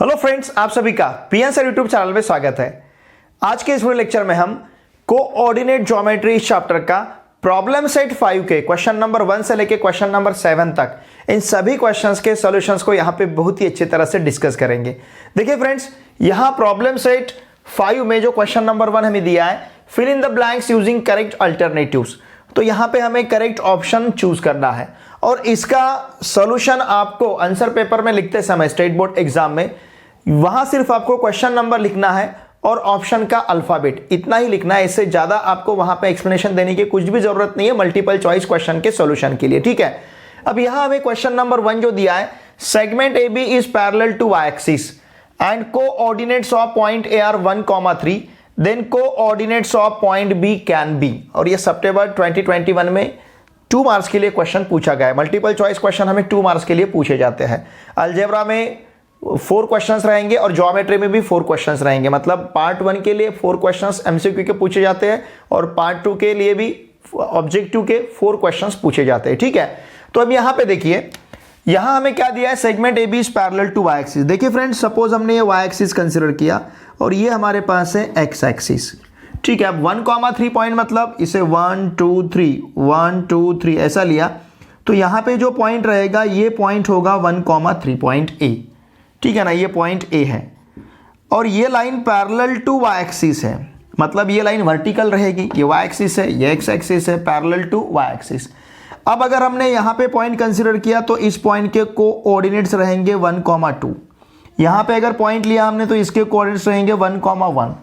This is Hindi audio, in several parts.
हेलो फ्रेंड्स, आप सभी का पीएन सर यूट्यूब चैनल में स्वागत है। आज के इस वीडियो लेक्चर में हम कोऑर्डिनेट ज्योमेट्री चैप्टर का प्रॉब्लम सेट 5 के क्वेश्चन नंबर 1 से लेके क्वेश्चन नंबर 7 तक इन सभी क्वेश्चंस के सॉल्यूशंस को यहां पे बहुत ही अच्छी तरह से डिस्कस करेंगे। देखिए फ्रेंड्स, यहां प्रॉब्लम सेट 5 में जो क्वेश्चन नंबर 1 हमें दिया है, fill in the blanks using correct alternatives, तो यहां पे हमें करेक्ट ऑप्शन चूज करना है और इसका सॉल्यूशन आपको आंसर पेपर में लिखते समय स्टेट बोर्ड एग्जाम में वहां सिर्फ आपको क्वेश्चन नंबर लिखना है और ऑप्शन का अल्फाबेट, इतना ही लिखना है। इससे ज्यादा आपको वहां पे एक्सप्लेनेशन देने की कुछ भी जरूरत नहीं है मल्टीपल चॉइस क्वेश्चन के सॉल्यूशन के लिए, ठीक है। अब यहां हमें क्वेश्चन नंबर 1 जो दिया है, segment A B is parallel to Y axis and coordinates of point A are 1,3, then coordinates of point B can be. और ये सितंबर 2021 में 2 मार्क्स के लिए क्वेश्चन पूछा गया है। मल्टीपल चॉइस क्वेश्चन हमें 2 मार्क्स के लिए पूछे जाते हैं। अलजेब्रा में 4 क्वेश्चंस रहेंगे और ज्योमेट्री में भी 4 क्वेश्चंस रहेंगे। मतलब पार्ट 1 के लिए 4 क्वेश्चंस एमसीक्यू के पूछे जाते हैं और पार्ट 2 के लिए भी ऑब्जेक्टिव के 4 क्वेश्चंस पूछे जाते हैं, ठीक है। तो अब यहां पे देखिए, यहां हमें क्या दिया है, segment A B is parallel to Y axis. देखिए फ्रेंड्स, सपोज हमने ये वाई एक्सिस कंसिडर किया और ये हमारे पास है एक्स एक्सिस, ठीक है। अब 1,3 पॉइंट, मतलब इसे 1 2 3 1 2 3 ऐसा लिया, तो यहां पे जो पॉइंट रहेगा ये पॉइंट होगा 1,3 पॉइंट ए, ठीक है ना। ये पॉइंट ए है और ये line parallel to Y axis है, मतलब ये लाइन वर्टिकल रहेगी। ये वाई एक्सिस है, ये एक्स एक्सिस है, पैरेलल टू वाई एक्सिस। अब अगर हमने यहां पे पॉइंट कंसीडर किया तो इस पॉइंट के कोऑर्डिनेट्स रहेंगे 1,2। यहां पे अगर पॉइंट लिया हमने तो इसके कोऑर्डिनेट्स रहेंगे 1,1,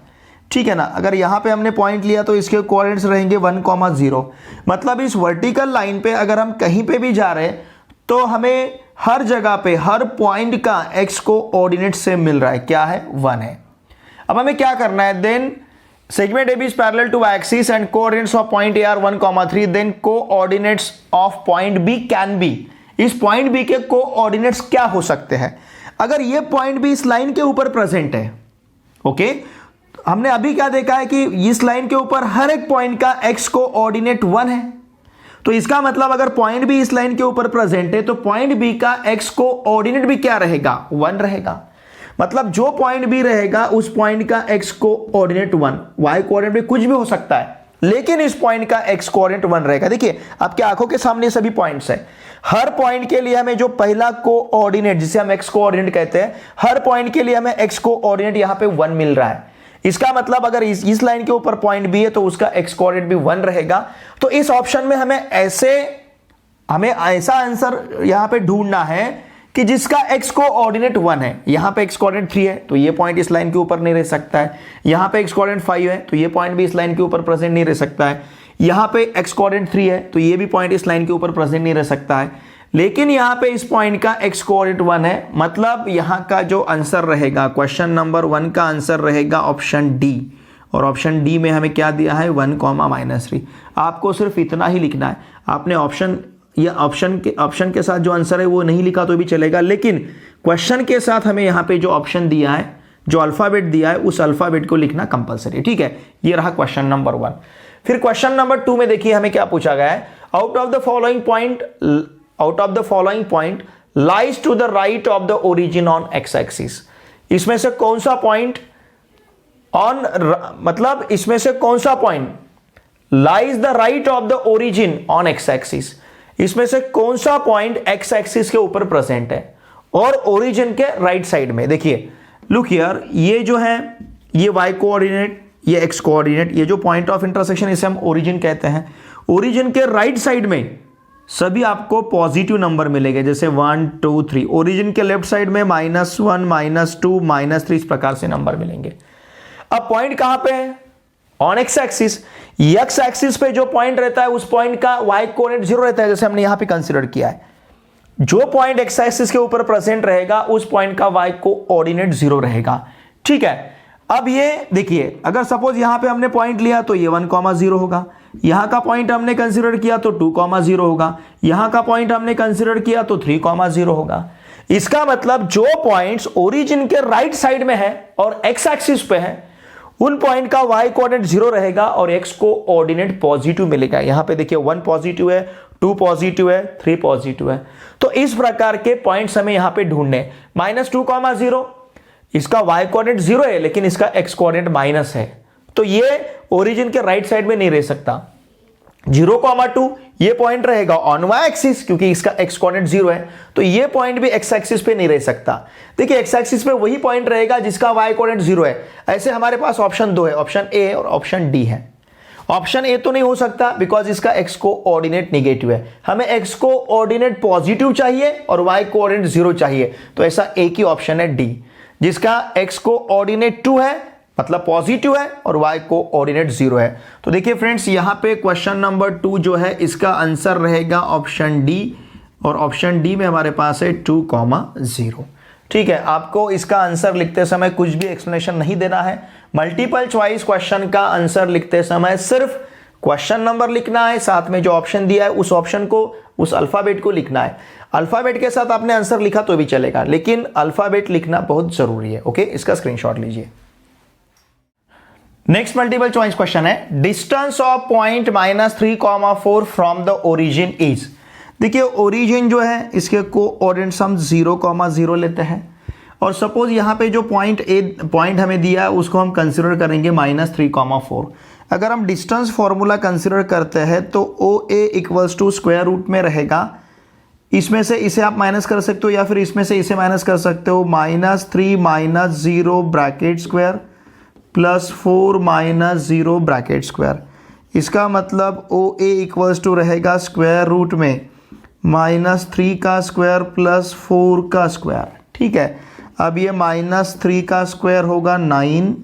ठीक है ना। अगर यहां पे हमने पॉइंट लिया तो इसके कोऑर्डिनेट्स रहेंगे 1,0। मतलब इस वर्टिकल लाइन पे अगर हम कहीं पे भी जा रहे हैं तो हमें हर जगह पे हर पॉइंट का x कोऑर्डिनेट से मिल रहा है, क्या है, 1 है। अब हमें क्या करना है, then segment A B is parallel to Y axis and coordinates of point A are 1,3, then coordinates of point B can be. इस पॉइंट बी के कोऑर्डिनेट्स क्या हो सकते हैं? अगर ये पॉइंट भी इस लाइन के ऊपर प्रेजेंट है, ओके, हमने अभी क्या देखा है कि इस लाइन के ऊपर हर एक पॉइंट का x कोऑर्डिनेट 1 है, तो इसका मतलब अगर पॉइंट बी इस लाइन के ऊपर प्रेजेंट है तो पॉइंट बी का x कोऑर्डिनेट भी क्या रहेगा, 1 रहेगा। मतलब जो पॉइंट बी रहेगा उस पॉइंट का x कोऑर्डिनेट 1, y कोऑर्डिनेट भी कुछ भी हो सकता है, लेकिन इस पॉइंट का x कोऑर्डिनेट 1 रहेगा। देखिए आपके आंखों के सामने सभी पॉइंट्स है। हर पॉइंट के लिए हमें जो पहला कोऑर्डिनेट जिसे हम x कोऑर्डिनेट कहते हैं, हर पॉइंट के लिए हमें x कोऑर्डिनेट यहां पे 1 मिल रहा है। इसका मतलब अगर इस लाइन के ऊपर पॉइंट बी है तो उसका x कोऑर्डिनेट भी 1 रहेगा। तो इस ऑप्शन में हमें ऐसा आंसर यहां पे ढूंढना है कि जिसका x कोऑर्डिनेट 1 है। यहां पे x कोऑर्डिनेट 3 है तो ये पॉइंट इस लाइन के ऊपर नहीं रह सकता है। यहां पे x कोऑर्डिनेट 5 है तो ये पॉइंट भी इस लाइन के ऊपर प्रेजेंट नहीं रह सकता है। यहां पे x कोऑर्डिनेट 3 है तो ये भी पॉइंट इस लाइन के ऊपर प्रेजेंट नहीं रह सकता है। लेकिन यहां पे इस पॉइंट का x कोऑर्डिनेट 1 है, मतलब यहां का जो आंसर रहेगा, क्वेश्चन नंबर 1 का आंसर रहेगा ऑप्शन डी। और ऑप्शन डी में हमें क्या दिया है, 1,-3। आपको सिर्फ इतना ही लिखना है। आपने ऑप्शन या ऑप्शन के साथ जो आंसर है वो नहीं लिखा तो भी चलेगा, लेकिन क्वेश्चन के साथ हमें यहाँ पे जो ऑप्शन दिया है, जो अल्फाबेट दिया है, उस अल्फाबेट को लिखना कंपलसरी, ठीक है। ये रहा क्वेश्चन नंबर 1। फिर क्वेश्चन नंबर 2 में देखिए हमें क्या पूछा गया है, out of the following point lies to the right of the origin on X axis. इसमें से कौन सा पॉइंट इसमें से कौन सा point lies the right of the origin on X axis. इसमें से कौन सा पॉइंट एक्स एक्सिस के ऊपर प्रेजेंट है और ओरिजिन के राइट साइड में। देखिए लुक हियर, ये जो है ये y कोऑर्डिनेट, ये x कोऑर्डिनेट, ये जो पॉइंट ऑफ इंटरसेक्शन इसे हम ओरिजिन कहते हैं। ओरिजिन के राइट साइड में सभी आपको पॉजिटिव नंबर मिलेंगे, जैसे 1 2 3। ओरिजिन के लेफ्ट साइड में -1 -2 -3 इस प्रकार से नंबर मिलेंगे। अब पॉइंट कहां पे है, on X axis. X axis पे जो पॉइंट रहता है उस पॉइंट का y कोऑर्डिनेट 0 रहता है, जैसे हमने यहां पे कंसीडर किया है। जो पॉइंट एक्स एक्सिस के ऊपर प्रेजेंट रहेगा उस पॉइंट का y कोऑर्डिनेट 0 रहेगा, ठीक है। अब ये देखिए, अगर सपोज यहां पे हमने पॉइंट लिया तो ये 1,0 होगा। यहां का पॉइंट हमने कंसीडर किया तो 2,0 होगा। यहां का पॉइंट हमने कंसीडर किया तो 3,0 होगा। इसका मतलब जो पॉइंट्स ओरिजिन के राइट साइड में है और एक्स एक्सिस पे है उन पॉइंट का y कोऑर्डिनेट 0 रहेगा और x कोऑर्डिनेट पॉजिटिव मिलेगा। यहां पे देखिए 1 पॉजिटिव है, 2 पॉजिटिव है, 3 पॉजिटिव है। तो इस प्रकार के पॉइंट्स हमें यहां पे ढूंढने, -2,0 इसका y कोऑर्डिनेट 0 है लेकिन इसका x कोऑर्डिनेट माइनस है, तो ये ओरिजिन के राइट साइड में नहीं रह सकता। 0,2 ये पॉइंट रहेगा ऑन y एक्सिस, क्योंकि इसका x कोऑर्डिनेट 0 है, तो ये पॉइंट भी x एक्सिस पे नहीं रह सकता। देखिए x एक्सिस पे वही पॉइंट रहेगा जिसका y कोऑर्डिनेट 0 है। ऐसे हमारे पास ऑप्शन 2 है, ऑप्शन ए और ऑप्शन डी है। ऑप्शन ए तो नहीं हो सकता बिकॉज इसका x कोऑर्डिनेट नेगेटिव है, हमें x कोऑर्डिनेट पॉजिटिव चाहिए और y कोऑर्डिनेट 0 चाहिए, तो ऐसा एक ही ऑप्शन है डी, जिसका x कोऑर्डिनेट 2 है मतलब पॉजिटिव है और y कोऑर्डिनेट 0 है। तो देखिए फ्रेंड्स, यहां पे क्वेश्चन नंबर 2 जो है इसका आंसर रहेगा ऑप्शन डी, और ऑप्शन डी में हमारे पास है 2,0। ठीक है, आपको इसका आंसर लिखते समय कुछ भी एक्सप्लेनेशन नहीं देना है। मल्टीपल चॉइस क्वेश्चन का आंसर लिखते समय सिर्फ क्वेश्चन नंबर लिखना है, साथ में जो ऑप्शन दिया है उस ऑप्शन को, उस अल्फाबेट को लिखना है। अल्फाबेट के साथ आपने आंसर लिखा तो भी चलेगा, लेकिन अल्फाबेट लिखना बहुत जरूरी है। ओके, इसका स्क्रीनशॉट लीजिए। नेक्स्ट मल्टीपल चॉइस क्वेश्चन है, distance of point -3,4 from the origin is. देखिए ओरिजिन जो है इसके कोऑर्डिनेट्स हम 0,0 लेते हैं, और सपोज यहाँ पे जो पॉइंट हमें दिया है उसको हम कंसिडर करेंगे -3,4। अगर हम डिस्टेंस फॉर्मूला कंसिडर करते हैं तो OA equals to square root में रहेगा, इसमें से इसे आप माइनस कर सकते हो या फिर इसमें से इसे माइनस कर सकते हो, -3 - 0 ब्रैकेट स्क्वायर +4 - 0 ब्रैकेट स्क्वायर। इसका मतलब OA इक्वल्स टू रहेगा स्क्वायर रूट में -3 का स्क्वायर +4 का स्क्वायर। ठीक है, अब ये -3 का स्क्वायर होगा 9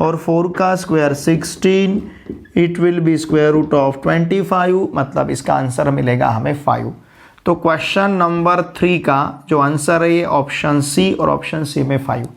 और 4 का square 16, it will be square root of 25, मतलब इसका आंसर मिलेगा हमें 5। तो क्वेश्चन नंबर 3 का जो आंसर है ये ऑप्शन सी, और ऑप्शन सी में 5।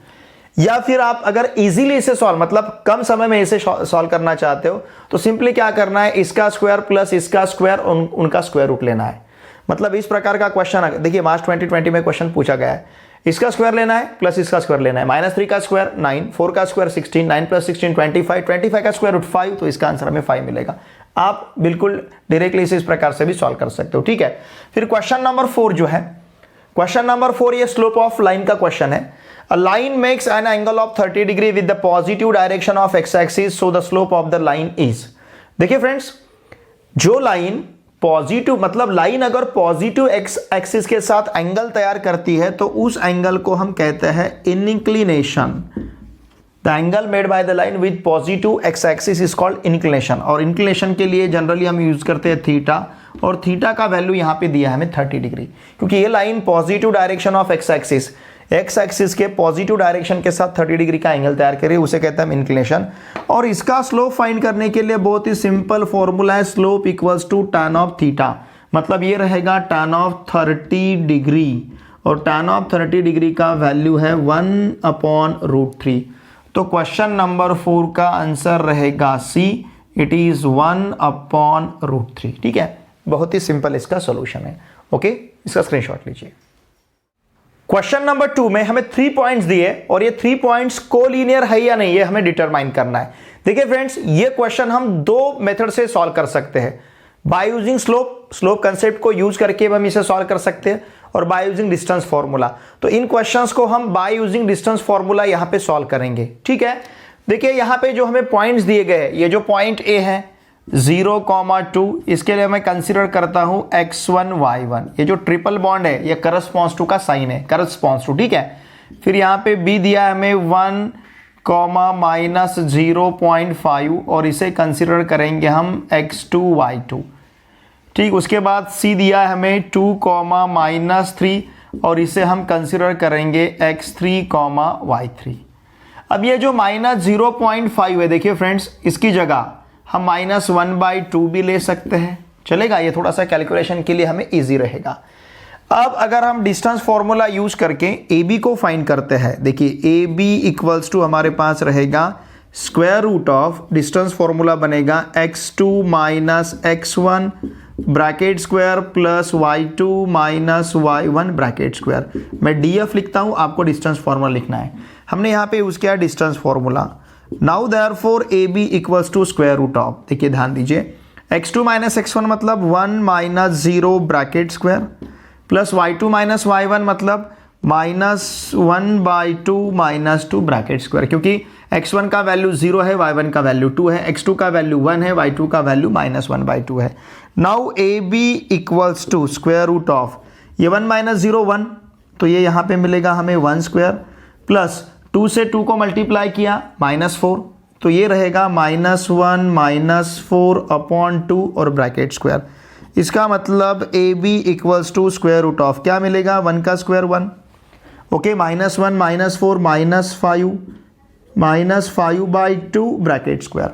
या फिर आप अगर इजीली इसे सॉल्व, मतलब कम समय में इसे सॉल्व करना चाहते हो तो सिंपली क्या करना है, इसका स्क्वायर प्लस इसका स्क्वायर उनका स्क्वायर रूट लेना है। मतलब इस प्रकार का क्वेश्चन, देखिए मार्च 2020 में क्वेश्चन पूछा गया है, इसका स्क्वायर लेना है प्लस इसका स्क्वायर लेना है, -3 का स्क्वायर 9, 4 का स्क्वायर 16, 9 + 16 25, 25 का स्क्वायर रूट 5, तो इसका आंसर हमें 5 मिलेगा। आप बिल्कुल डायरेक्टली इसे इस प्रकार से भी सॉल्व कर सकते हो। ठीक है, फिर क्वेश्चन नंबर 4 जो है, क्वेश्चन नंबर 4 ये स्लोप ऑफ लाइन का क्वेश्चन है। A line makes an angle of 30 degree with the positive direction of x-axis, so the slope of the line is। देखिए फ्रेंड्स, जो लाइन पॉजिटिव, मतलब लाइन अगर पॉजिटिव एक्स एक्सिस के साथ एंगल तैयार करती है तो उस एंगल को हम कहते हैं inclination. The angle made by the line with positive x axis is called inclination, और इंक्लिनेशन के लिए जनरली हम यूज करते हैं थीटा, और थीटा का वैल्यू यहां पे दिया है हमें 30 डिग्री, क्योंकि ये line positive direction of x axis के पॉजिटिव डायरेक्शन के साथ 30 डिग्री का एंगल तैयार करिए, उसे कहते हैं इंक्लिनेशन। और इसका स्लोप फाइंड करने के लिए बहुत ही सिंपल फॉर्मूला है, slope equals to tan of theta. मतलब ये रहेगा tan ऑफ 30 डिग्री, और tan ऑफ 30 डिग्री का वैल्यू है 1/√3। तो क्वेश्चन नंबर 4 का आंसर रहेगा सी, इट इज 1/√3। ठीक है, बहुत ही सिंपल इसका सॉल्यूशन है। ओके, इसका स्क्रीनशॉट लीजिए। क्वेश्चन नंबर 2 में हमें 3 पॉइंट्स दिए, और ये 3 पॉइंट्स कोलिनियर है या नहीं ये हमें डिटरमाइन करना है। देखिए फ्रेंड्स, ये क्वेश्चन हम 2 मेथड से सॉल्व कर सकते हैं, बाय यूजिंग स्लोप कंसेप्ट को यूज करके हम इसे सॉल्व कर सकते हैं, और बाय यूजिंग डिस्टेंस फॉर्मूला। तो इन क्वेश्चंस को हम बाय यूजिंग डिस्टेंस फॉर्मूला यहां पे सॉल्व करेंगे। ठीक है, देखिए यहां पे जो हमें पॉइंट्स दिए गए, ये जो पॉइंट ए है 0,2, इसके लिए मैं कंसीडर करता हूं x1 y1, ये जो ट्रिपल बॉन्ड है ये करस्पॉन्ड्स टू का साइन है, करस्पॉन्ड्स टू। ठीक है, फिर यहां पे b दिया है हमें 1, -0.5, और इसे कंसीडर करेंगे हम x2 y2। ठीक, उसके बाद c दिया है हमें 2, -3, और इसे हम कंसीडर करेंगे x3, y3। अब ये जो -0.5 है, देखिए फ्रेंड्स, इसकी जगह हम -1/2 भी ले सकते हैं, चलेगा, ये थोड़ा सा कैलकुलेशन के लिए हमें इजी रहेगा। अब अगर हम डिस्टेंस फॉर्मूला यूज करके AB को फाइंड करते हैं, देखिए AB इक्वल्स टू हमारे पास रहेगा square root of, distance formula बनेगा x2 - x1 bracket square plus y2 - y1 bracket square. मैं DF लिखता हूं, आपको डिस्टेंस फॉर्मूला लिखना है। हमने यहां पे यूज किया distance formula. Now therefore AB equals to square root of, देखिए ध्यान दीजिए, x2 - x1 मतलब 1 - 0 bracket square, plus y2 - y1 मतलब -1/2 -2 ब्रैकेट स्क्वायर, क्योंकि x1 का वैल्यू 0 है, y1 का वैल्यू 2 है, x2 का वैल्यू 1 है, y2 का वैल्यू -1/2 है। Now AB equals to square root of ये 1 - 0 1, तो ये यहाँ पे मिलेगा हमें 1 स्क्वायर, प्लस 2 से 2 को मल्टीप्लाई किया -4, तो ये रहेगा -1 -4/2 और ब्रैकेट स्क्वायर। इसका मतलब AB equals to square root of क्या मिलेगा, 1 का स्क्वायर 1, ओके, -1 -4 -5/2 ब्रैकेट स्क्वायर।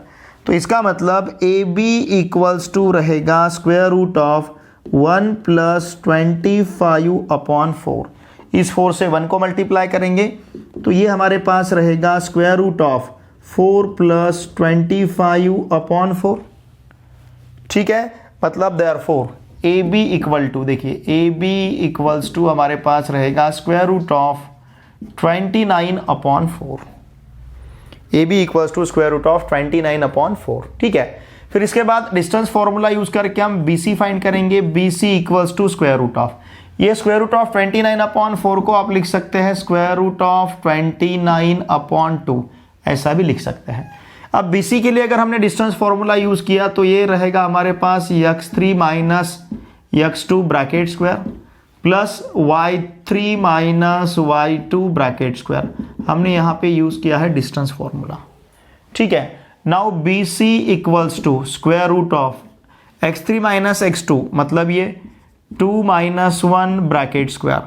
तो इसका मतलब AB इक्वल्स टू रहेगा स्क्वायर रूट ऑफ 1 + 25/4। इस 4 से 1 को मल्टीप्लाई करेंगे तो ये हमारे पास रहेगा स्क्वायर रूट ऑफ 4 + 25/4। ठीक है, मतलब देयरफॉर AB इक्वल टू, देखिए AB इक्वल्स टू हमारे पास रहेगा square root of 29/4। AB equals to square root of 29/4। ठीक है, फिर इसके बाद डिस्टेंस फॉर्मूला यूज करके हम BC फाइंड करेंगे। BC equals to square root of, ये स्क्वायर रूट ऑफ 29/4 को आप लिख सकते हैं स्क्वायर रूट ऑफ 29/2, ऐसा भी लिख सकते हैं। अब BC के लिए अगर हमने डिस्टेंस फॉर्मूला यूज किया तो ये रहेगा हमारे पास x3 - x2 bracket square plus y3 - y2 bracket square. हमने यहाँ पे यूज किया है डिस्टेंस फॉर्मूला। ठीक है, now BC equals to square root of x3 - x2, मतलब ये 2 - 1 bracket square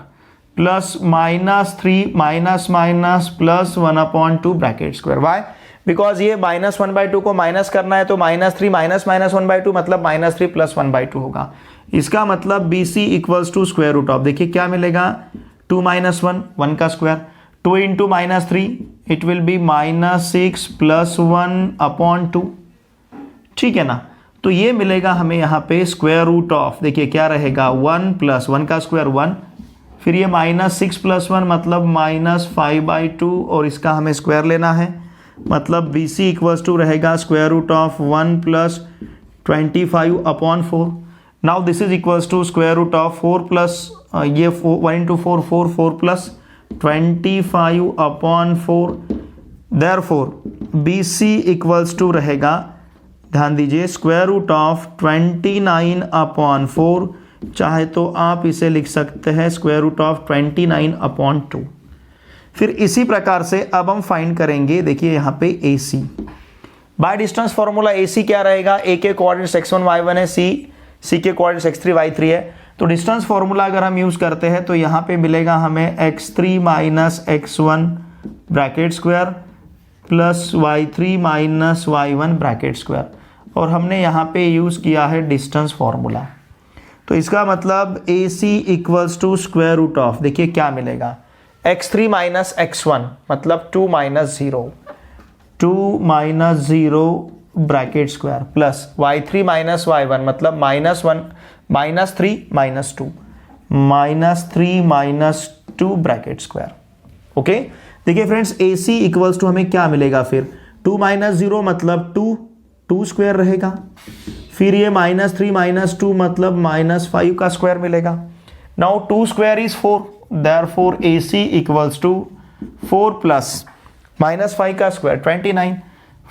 plus -3 plus 1/2 bracket square. Why? Because ये -1/2 को माइनस करना है, तो -3 -1/2 मतलब -3 + 1/2 होगा। इसका मतलब BC equals to square root of, देखिए क्या मिलेगा, 2 - 1 1 का स्क्वायर, 2 × -3 इट विल बी -6 + 1/2। ठीक है ना, तो ये मिलेगा हमें यहाँ पे स्क्वायर रूट ऑफ, देखिए क्या रहेगा, 1 + 1 का स्क्वायर 1, फिर ये -6 + 1 मतलब -5/2, और इसका हमें स्क्वायर लेना है, मतलब BC इक्वल्स टू रहेगा square root of 1 + 25/4। Now this is equals to square root of 4 plus ये 1 × 4 4 4 + 25/4। देयरफॉर BC इक्वल्स टू रहेगा, ध्यान दीजिए, स्क्वायर रूट ऑफ 29/4, चाहे तो आप इसे लिख सकते हैं स्क्वायर रूट ऑफ 29/2। फिर इसी प्रकार से अब हम फाइंड करेंगे, देखिए यहाँ पे AC bye distance formula. AC क्या रहेगा, A के कोऑर्डिनेट्स x1 y1 है, C के कोऑर्डिनेट्स x3 y3 है। तो डिस्टेंस फॉर्मूला अगर हम यूज करते हैं तो यहाँ पे मिलेगा हमें x3 - x1 bracket square plus y3 - y1 bracket square, और हमने यहाँ पे यूज किया है डिस्टेंस फॉर्मूला। तो इसका मतलब AC equals to square root of, देखिए क्या मिलेगा, x3 - x1 मतलब 2 - 0 bracket square plus y3 - y1 मतलब -3 - 2 ब्रैकेट स्क्वायर। ओके, देखिए फ्रेंड्स, AC इक्वल्स टू हमें क्या मिलेगा, फिर 2 - 0 मतलब 2 स्क्वायर रहेगा, फिर ये -3 - 2 मतलब -5 का स्क्वायर मिलेगा। Now 2 square is 4, therefore AC equals to 4 plus -5 का स्क्वायर 29,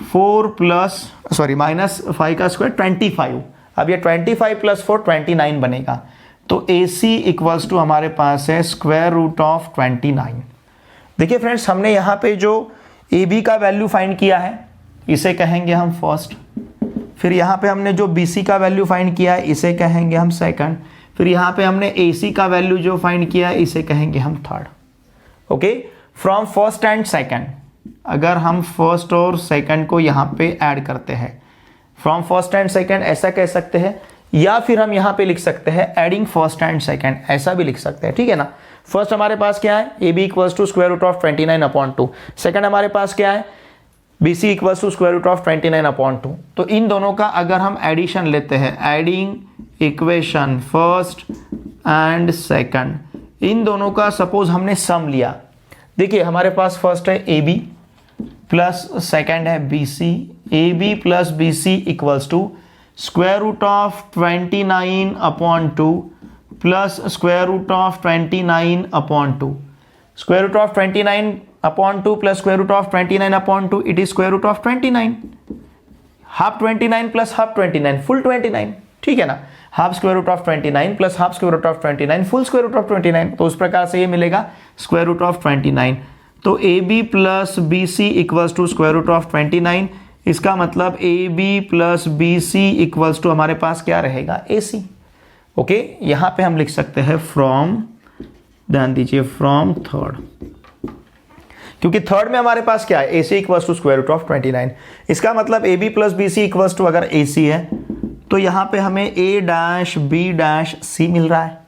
4 प्लस -5 का स्क्वायर 25। अब ये 25 + 4 29 बनेगा, तो AC इक्वल्स टू हमारे पास है स्क्वायर रूट ऑफ 29। देखिए फ्रेंड्स, हमने यहाँ पे जो AB का वैल्यू फाइंड किया है इसे कहेंगे हम फर्स्ट, फिर यहाँ पे हमने जो BC का वैल्यू फाइंड किया है इसे कहेंगे हम सेकंड, फिर यहाँ पे हमने AC का वैल्यू जो फाइंड किया है इसे कहेंगे हम third. Okay, from first and second, अगर हम फर्स्ट और सेकंड को यहाँ पे ऐड करते हैं, फ्रॉम फर्स्ट एंड सेकंड ऐसा कह सकते हैं, या फिर हम यहाँ पे लिख सकते हैं एडिंग फर्स्ट एंड सेकंड, ऐसा भी लिख सकते हैं। ठीक है ना, फर्स्ट हमारे पास क्या है, AB equals to square root of 29/2, second हमारे पास क्या है, BC equals to square root of 29/2। तो इन दोनों का अगर हम एडिशन लेते हैं, adding equation first and second, इन दोनों का सपोज हमने सम लिया, देखिए हमारे पास फर्स्ट है AB प्लस सेकंड है BC, AB plus BC equals to square root of 29/2 plus square root of 29/2। Square root of 29/2 plus square root of 29/2, it is square root of 29, half 29 plus half 29, full 29, ठीक है ना। Half square root of 29 plus half square root of 29, full square root of 29, तो उस प्रकार से ये मिलेगा स्क्वायर रूट ऑफ 29। तो A B plus B C equals to square root of 29, इसका मतलब A B plus B C equals to हमारे पास क्या रहेगा, ए सी। ओके, यहां पे हम लिख सकते हैं फ्रॉम, ध्यान दीजिए, फ्रॉम थर्ड, क्योंकि थर्ड में हमारे पास क्या है, A C equals to square root of 29। इसका मतलब A B plus B C equals to अगर ए सी है तो यहां पे हमें A dash B dash C मिल रहा है।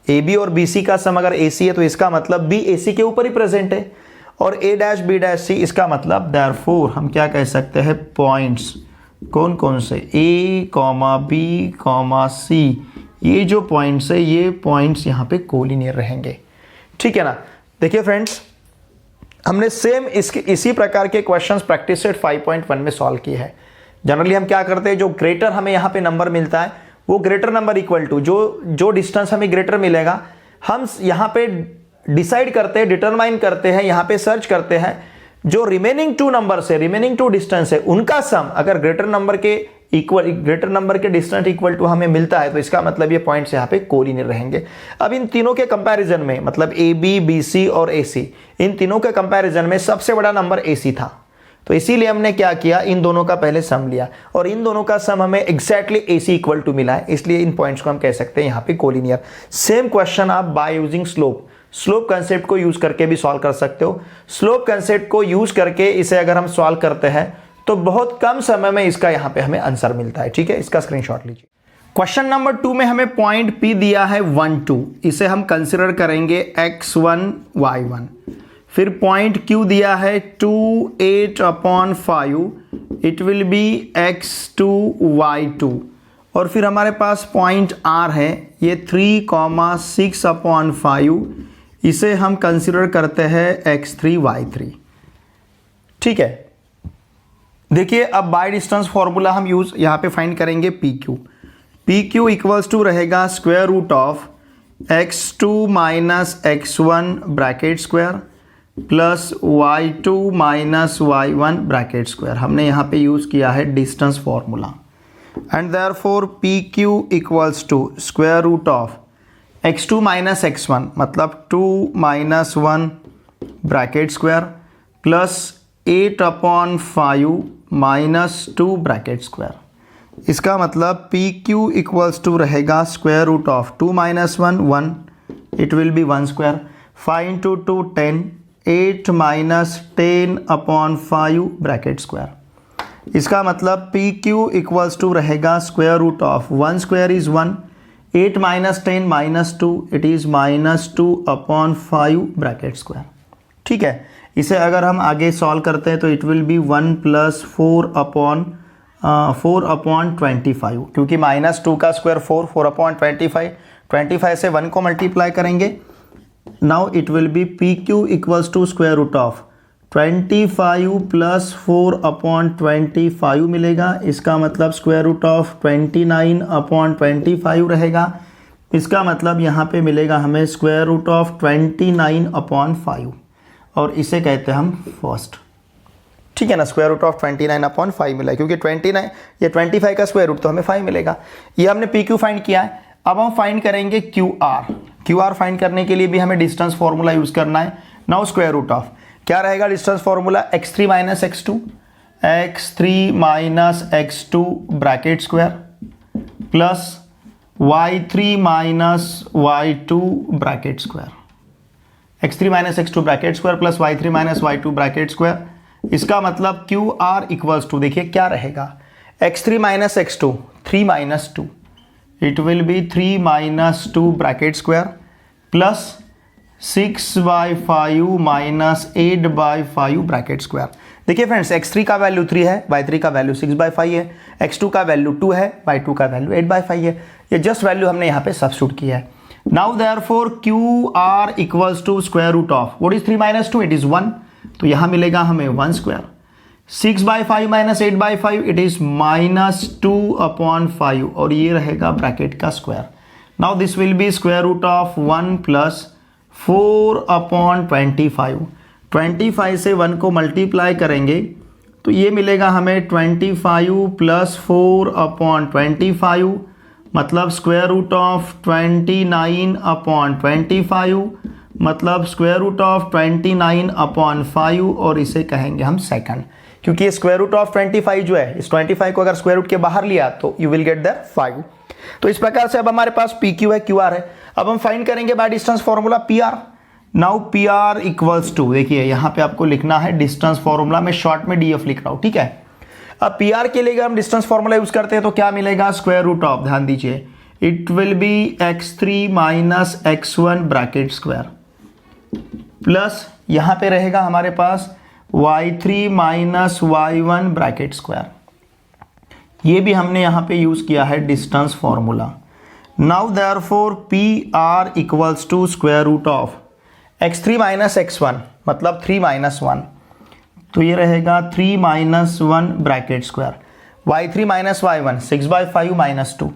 ए बी और बी सी का सम अगर ए सी है तो इसका मतलब बी ए सी के ऊपर ही प्रेजेंट है, और ए डैश बी डैश सी, इसका मतलब देयरफॉर हम क्या कह सकते हैं, पॉइंट्स कौन कौन से, ए कॉमा बी कॉमा सी, ये जो पॉइंट्स है ये पॉइंट्स यहाँ पे कोलिनियर रहेंगे, ठीक है ना। देखिए फ्रेंड्स, हमने सेम इसी प्रकार के क्वेश्चंस प्रैक्टिस सेट 5.1 में सॉल्व किए हैं। जनरली हम क्या करते हैं, जो ग्रेटर हमें यहाँ पे नंबर मिलता है वो ग्रेटर नंबर इक्वल टू जो डिस्टेंस हमें ग्रेटर मिलेगा, हम यहाँ पे डिसाइड करते हैं, डिटरमाइन करते हैं, यहाँ पे सर्च करते हैं जो रिमेनिंग टू नंबर से, रिमेनिंग टू डिस्टेंस है उनका सम अगर ग्रेटर नंबर के डिस्टेंस इक्वल टू हमें मिलता है तो इसका मतलब ये पॉइंट्स यहाँ पे कोलिनियर रहेंगे। अब इन तीनों के कंपैरिजन में, मतलब ए बी बी सी और ए सी, इन तीनों के कंपैरिजन में सबसे बड़ा नंबर ए सी था, तो इसीलिए हमने क्या किया, इन दोनों का पहले सम लिया और इन दोनों का सम हमें exactly A C equal to मिला है, इसलिए इन पॉइंट्स को हम कह सकते हैं यहाँ पे कोलिनियर। सेम क्वेश्चन आप बाय यूजिंग स्लोप कंसेप्ट को यूज करके भी सॉल्व कर सकते हो। स्लोप कंसेप्ट को यूज करके इसे अगर हम सॉल्व करते हैं तो बहुत कम समय में इसका यहाँ पे हमें आंसर मिलता है, ठीक है। इसका स्क्रीनशॉट लीजिए। क्वेश्चन नंबर 2 में हमें पॉइंट P दिया है 1 2, इसे हम कंसिडर करेंगे x1 y1। फिर पॉइंट Q दिया है 2 8/5, it will B x2 y2। और फिर हमारे पास पॉइंट R है, ये 3,6/5, इसे हम कंसिडर करते हैं x3 y3, ठीक है। देखिए, अब बाय डिस्टेंस फॉर्मूला हम यूज यहाँ पे फाइंड करेंगे पी क्यू इक्वल्स टू रहेगा square root of x2 minus x1 bracket square plus y2 minus y1 bracket square. हमने यहाँ पे यूज किया है distance formula, and therefore P Q equals to square root of x2 minus x1 मतलब 2 minus 1 bracket square plus 8/5 minus 2 bracket square. इसका मतलब पी क्यू इक्वल्स टू रहेगा square root of 2 minus 1 1, it will be 1 square, 5 into 2 10, 8 minus 10/5 bracket square. इसका मतलब पी क्यू इक्वल्स टू रहेगा square root of 1 square is 1, 8 minus 10 minus 2, it is minus 2/5 bracket square, ठीक है। इसे अगर हम आगे सॉल्व करते हैं तो इट विल बी 1 प्लस 4/25, क्योंकि माइनस 2 का स्क्वायर 4/25, 25 से 1 को मल्टीप्लाई करेंगे। Now it will be P Q equals to square root of 25 plus 4/25 मिलेगा। इसका मतलब स्क्वायर रूट ऑफ 29/25 रहेगा। इसका मतलब यहाँ पे मिलेगा हमें स्क्वायर रूट ऑफ 29/5, और इसे कहते हैं हम फर्स्ट, ठीक है ना। स्क्वायर रूट ऑफ 29/5 मिला, क्योंकि 29 या 25 का स्क्वायर रूट तो हमें 5 मिलेगा। ये हमने पी क्यू फाइंड किया है। अब हम फाइंड करेंगे क्यू आर फाइंड करने के लिए भी हमें डिस्टेंस फॉर्मूला यूज करना है। नाउ स्क्वायर रूट ऑफ क्या रहेगा distance formula, x3 minus x2 bracket square plus y3 minus y2 bracket square, x3 minus x2 bracket square plus y3 minus y2 bracket square. इसका मतलब क्यू आर इक्वल्स टू, देखिए क्या रहेगा, x3 minus x2 3 minus 2, it will B 3 minus 2 bracket square plus 6/5 minus 8/5 bracket square. देखिए फ्रेंड्स, x3 का वैल्यू 3 है, y3 का वैल्यू 6/5 है, x2 का वैल्यू 2 है, y2 का वैल्यू 8/5 है। ये जस्ट वैल्यू हमने यहाँ पे सब्स्टिट्यूट किया है। Now therefore Q R equals to square root of what is 3 minus 2, it is 1, तो यहाँ मिलेगा हमें 1 square, 6/5 minus 8/5, it is minus 2/5, और ये रहेगा ब्रैकेट का square. Now this will be square root of 1 plus 4/25, 25 से 1 को मल्टीप्लाई करेंगे तो ये मिलेगा हमें 25 प्लस 4/25 मतलब स्क्वायर रूट ऑफ 29/25 मतलब स्क्वायर रूट ऑफ 29/5 और इसे कहेंगे हम सेकंड, क्योंकि ये स्क्वायर रूट ऑफ 25 जो है, इस 25 को अगर स्क्वायर रूट के बाहर लिया तो यू विल गेट दैट 5। तो इस प्रकार से अब हमारे पास पी क्यू है, क्यू आर है। अब हम फाइंड करेंगे by distance formula P R. Now P R equals to, देखिए यहाँ पे आपको लिखना है डिस्टेंस फॉर्मूला, में शॉर्ट में डी एफ लिख रहा हूँ, ठीक है। अब पी आर के लिए अगर हम डिस्टेंस फॉर्मूला यूज करते हैं तो क्या मिलेगा, स्क्वायर रूट ऑफ, ध्यान दीजिए, it will B x3 minus x1 bracket square plus यहाँ पे रहेगा हमारे पास y3 minus y1 bracket square. ये भी हमने यहाँ पे यूज किया है distance formula. Now therefore P R equals to square root of x3 minus x1 मतलब 3 माइनस 1, तो ये रहेगा 3 minus 1 bracket square, y3 minus y1 6/5 minus 2,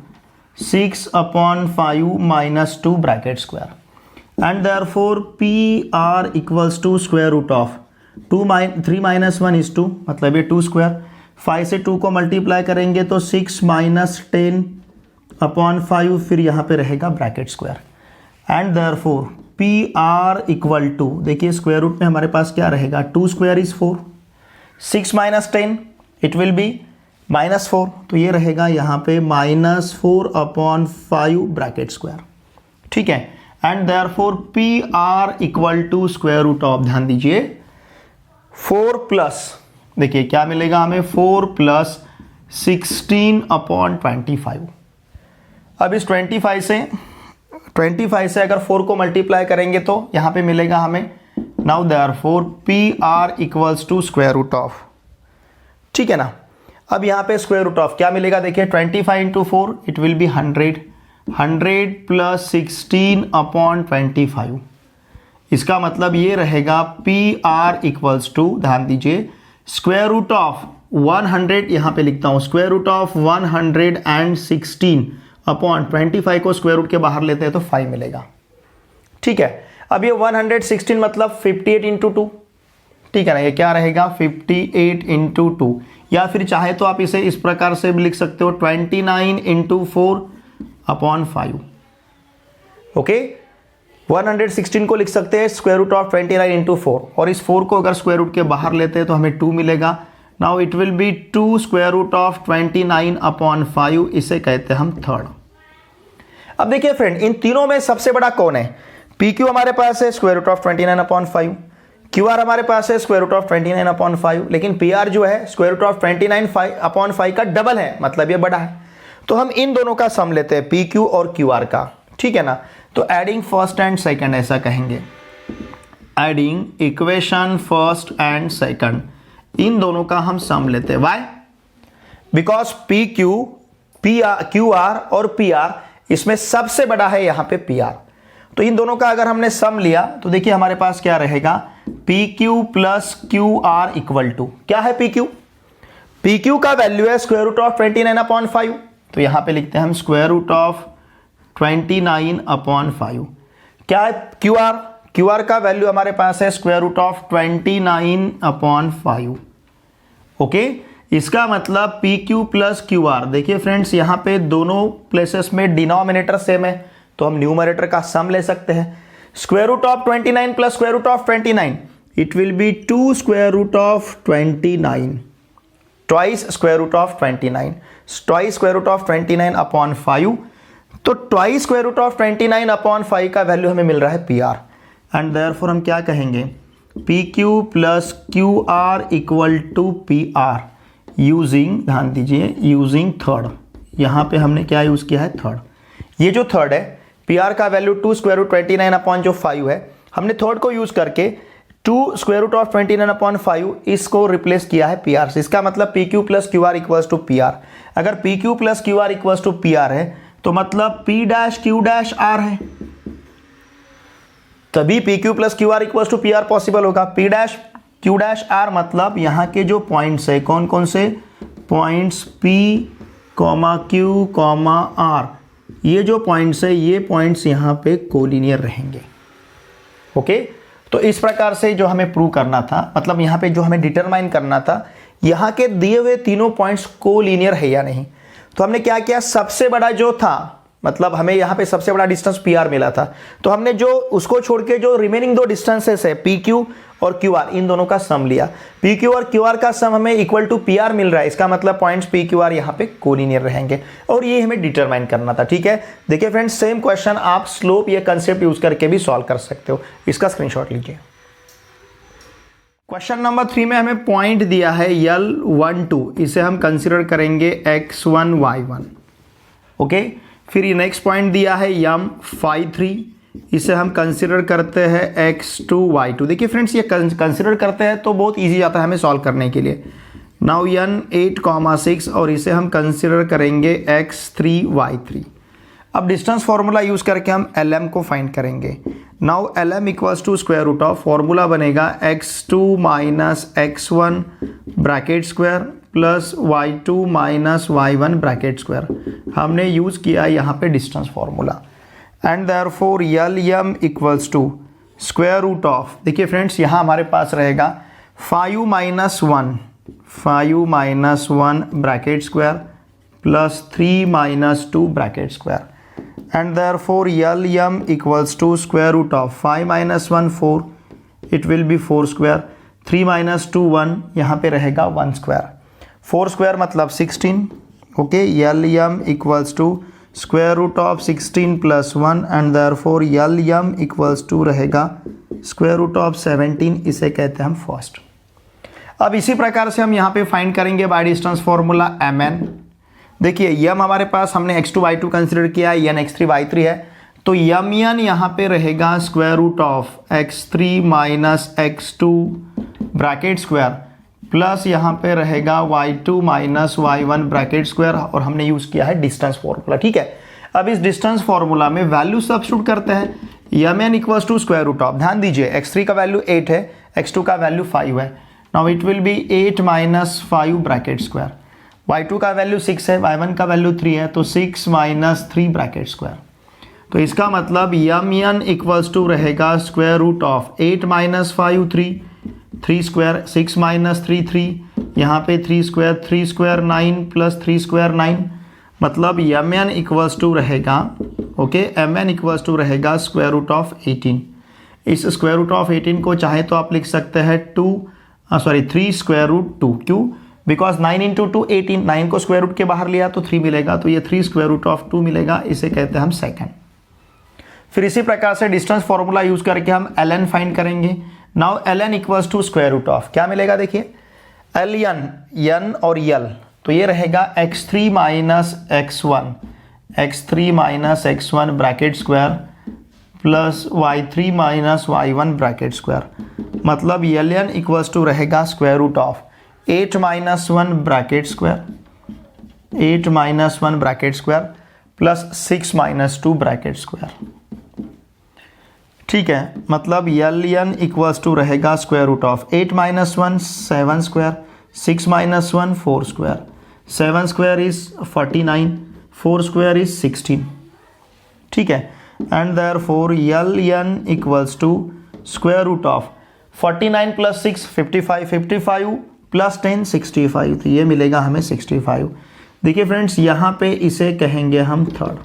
6/5 minus 2 bracket square, and therefore P R equals to square root of 3 minus 1 is 2 मतलब ये 2 स्क्वायर, 5 से 2 को मल्टीप्लाई करेंगे तो 6 माइनस 10/5 फिर यहाँ पे रहेगा bracket square, and therefore P R equal to, देखिए स्क्वायर रूट में हमारे पास क्या रहेगा, 2 square is 4, 6 minus 10 it will be -4, तो ये रहेगा यहाँ पे -4/5 ब्रैकेट स्क्वायर, ठीक है। And therefore P R equal to square root of, ध्यान दीजिए 4 प्लस, देखिए क्या मिलेगा हमें, 4 प्लस 16/25। अब इस 25 से अगर 4 को मल्टीप्लाई करेंगे तो यहाँ पे मिलेगा हमें, now therefore P R equals to square root of, ठीक है ना। अब यहाँ पे स्क्वायर रूट ऑफ क्या मिलेगा, देखिए 25 into 4 it will B 100, 100 plus 16/25, इसका मतलब ये रहेगा पी आर इक्वल्स टू, ध्यान दीजिए स्क्वायर रूट ऑफ 100, यहाँ पे लिखता हूँ स्क्वायर रूट ऑफ 116/25 को स्क्वायर रूट के बाहर लेते हैं तो 5 मिलेगा, ठीक है। अब ये 116 मतलब 58 इंटू 2, ठीक है ना, ये क्या रहेगा 58 इंटू 2, या फिर चाहे तो आप इसे इस प्रकार से भी लिख सकते हो 29 इंटू 4/5, ओके। 116 को लिख सकते हैं स्क्वायर रूट ऑफ 29 इंटू 4, और इस 4 को अगर स्क्वायर रूट के बाहर लेते हैं तो हमें 2 मिलेगा। Now it will be 2 square root of 29/5, इसे कहते हैं हम थर्ड। अब देखिए फ्रेंड, इन तीनों में सबसे बड़ा कौन है, पी क्यू हमारे पास है square root of 29/5, Q R हमारे पास है स्क्वायर रूट ऑफ 29/5, लेकिन पी आर जो है स्क्वायर रूट ऑफ 29/5 का डबल है, मतलब ये बड़ा है। तो हम इन दोनों का सम लेते हैं, पी क्यू और क्यू आर का, ठीक है ना। तो एडिंग फर्स्ट एंड सेकंड ऐसा कहेंगे, adding equation first and second, इन दोनों का हम सम लेते हैं। Why? Because P Q R और पी आर इसमें सबसे बड़ा है यहाँ पे पी आर, तो इन दोनों का अगर हमने सम लिया तो देखिए हमारे पास क्या रहेगा, P Q plus Q R equal to, क्या है पी क्यू, पी क्यू का वैल्यू है स्क्वायर रूट ऑफ 29/5, तो यहाँ पे लिखते हैं हम स्क्वायर रूट ऑफ 29/5। क्या है क्यू आर, क्यू आर का वैल्यू हमारे पास है स्क्वायर रूट ऑफ 29/5, ओके। इसका मतलब P Q plus Q are, देखिए फ्रेंड्स यहाँ पे दोनों प्लेसेस में डिनोमिनेटर सेम है, तो हम न्यूमरेटर का सम ले सकते हैं। Square root of 29 plus square root of 29 it will be 2 square root of 29, twice square root of 29, twice square root of 29/5, तो ट्वाइस स्क्वायर रूट ऑफ 29/5 का वैल्यू हमें मिल रहा है पी आर, एंड देयरफॉर हम क्या कहेंगे, P Q plus Q R equal to P R using, ध्यान दीजिए यूजिंग थर्ड, यहाँ पे हमने क्या यूज किया है थर्ड। ये जो थर्ड है पी आर का वैल्यू 2 स्क्वायर रूट 29/5 है, हमने थर्ड को यूज करके 2 स्क्वायर रूट ऑफ 29/5 इसको रिप्लेस किया है पी आर से। इसका मतलब P Q plus Q R equals to P R. अगर P Q plus Q R equals to P R है तो मतलब P dash Q dash R है, तभी P Q plus Q R equals to P R possible होगा। P dash Q dash R मतलब यहाँ के जो पॉइंट्स है, कौन कौन से points, P comma Q comma R, ये जो पॉइंट्स है ये पॉइंट्स यहाँ पे कोलिनियर रहेंगे, ओके, तो इस प्रकार से जो हमें प्रूव करना था, मतलब यहाँ पे जो हमें डिटरमाइन करना था यहाँ के दिए हुए तीनों पॉइंट्स कोलिनियर है या नहीं। तो हमने क्या किया, सबसे बड़ा जो था, मतलब हमें यहाँ पे सबसे बड़ा डिस्टेंस PR मिला था, तो हमने जो उसको छोड़ के जो रिमेनिंग दो डिस्टेंसेस है PQ और QR, इन दोनों का सम लिया। PQ और QR का सम हमें इक्वल टू PR मिल रहा है, इसका मतलब पॉइंट्स PQR यहाँ पे कोलिनियर रहेंगे और ये हमें डिटरमाइन करना था। ठीक है, देखिए फ्रेंड्स, सेम क्वेश्चन आप स्लोप ये कंसेप्ट यूज करके भी सॉल्व कर सकते हो, इसका स्क्रीनशॉट लीजिए। क्वेश्चन नंबर 3 में हमें पॉइंट दिया है L12, इसे हम कंसिडर करेंगे x1 y1। ओके, फिर ये नेक्स्ट पॉइंट दिया है M53, इसे हम कंसिडर करते हैं x2 y2। देखिए फ्रेंड्स, ये कंसिडर करते हैं तो बहुत इजी जाता है हमें सॉल्व करने के लिए। नाउ N8,6 और इसे हम कंसिडर करेंगे x3 y3। अब डिस्टेंस फॉर्मूला यूज करके हम LM को फाइंड करेंगे। Now LM equals to square root of, formula बनेगा x2 minus x1 bracket square plus y2 minus y1 bracket square. हमने यूज किया यहाँ पे distance formula and therefore LM equals to square root of, देखिए फ्रेंड्स यहाँ हमारे पास रहेगा 5 minus 1 bracket square plus 3 minus 2 bracket square and therefore LM equals to square root of 5 minus 1 4, it will be 4 square, 3 minus 2 1, यहाँ पे रहेगा 1 square, 4 square मतलब 16। Okay, LM equals to square root of 16 plus 1 and therefore LM equals to रहेगा square root of 17, इसे कहते हैं हम फर्स्ट। अब इसी प्रकार से हम यहाँ पे फाइंड करेंगे बाय डिस्टेंस फॉर्मूला MN। देखिए यम हमारे पास हमने x2 y2 कंसिडर किया है, यन x3 y3 है, तो यम यन यहाँ पे रहेगा square root of x3 minus x2 bracket square plus यहाँ पे रहेगा y2 minus y1 bracket square, और हमने यूज किया है डिस्टेंस फॉर्मूला। ठीक है, अब इस डिस्टेंस फॉर्मूला में वैल्यू सब्स्टिट्यूट करते हैं। M N equals to square root of, ध्यान दीजिए x3 का वैल्यू 8 है, x2 का वैल्यू 5 है। Now it will B 8 minus 5 bracket square, y2 का वैल्यू 6 है, y1 का वैल्यू 3 है, तो 6 माइनस 3 ब्रैकेट स्क्वायर। तो इसका मतलब यम एन इक्वल्स टू रहेगा square root of 8 minus 5 3 square, 6 minus 3 3, यहाँ पे 3 स्क्वायर 9 प्लस 3 स्क्वायर 9, मतलब यम एन इक्वल्स टू रहेगा, okay, M N equals to रहेगा स्क्वायर रूट ऑफ 18। इस स्क्वायर रूट ऑफ 18 को चाहे तो आप लिख सकते हैं 3 स्क्वायर रूट 2, क्यों? बिकॉज 9 इंटू 2 18, 9 को स्क्वायर रूट के बाहर लिया तो 3 मिलेगा, तो ये 3 स्क्वायर रूट ऑफ 2 मिलेगा, इसे कहते हैं हम सेकंड। फिर इसी प्रकार से डिस्टेंस फॉर्मूला यूज करके हम ln फाइंड करेंगे। Now ln equals to square root of, क्या मिलेगा देखिए, ln n और l, तो ये रहेगा x3 minus x1 bracket square plus y3 minus y1 bracket square, मतलब ln इक्वल्स टू रहेगा square root of 8 minus 1 bracket square plus 6 minus 2 bracket square. ठीक है, मतलब ln इक्वल्स टू रहेगा square root of 8 minus 1 7 square, 6 minus 1 4 square, 7 square is 49, 4 square is 16। ठीक है, and therefore ln equals to square root of 49 plus 6 55 plus 10 65, तो ये मिलेगा हमें 65। देखिए फ्रेंड्स, यहाँ पे इसे कहेंगे हम थर्ड।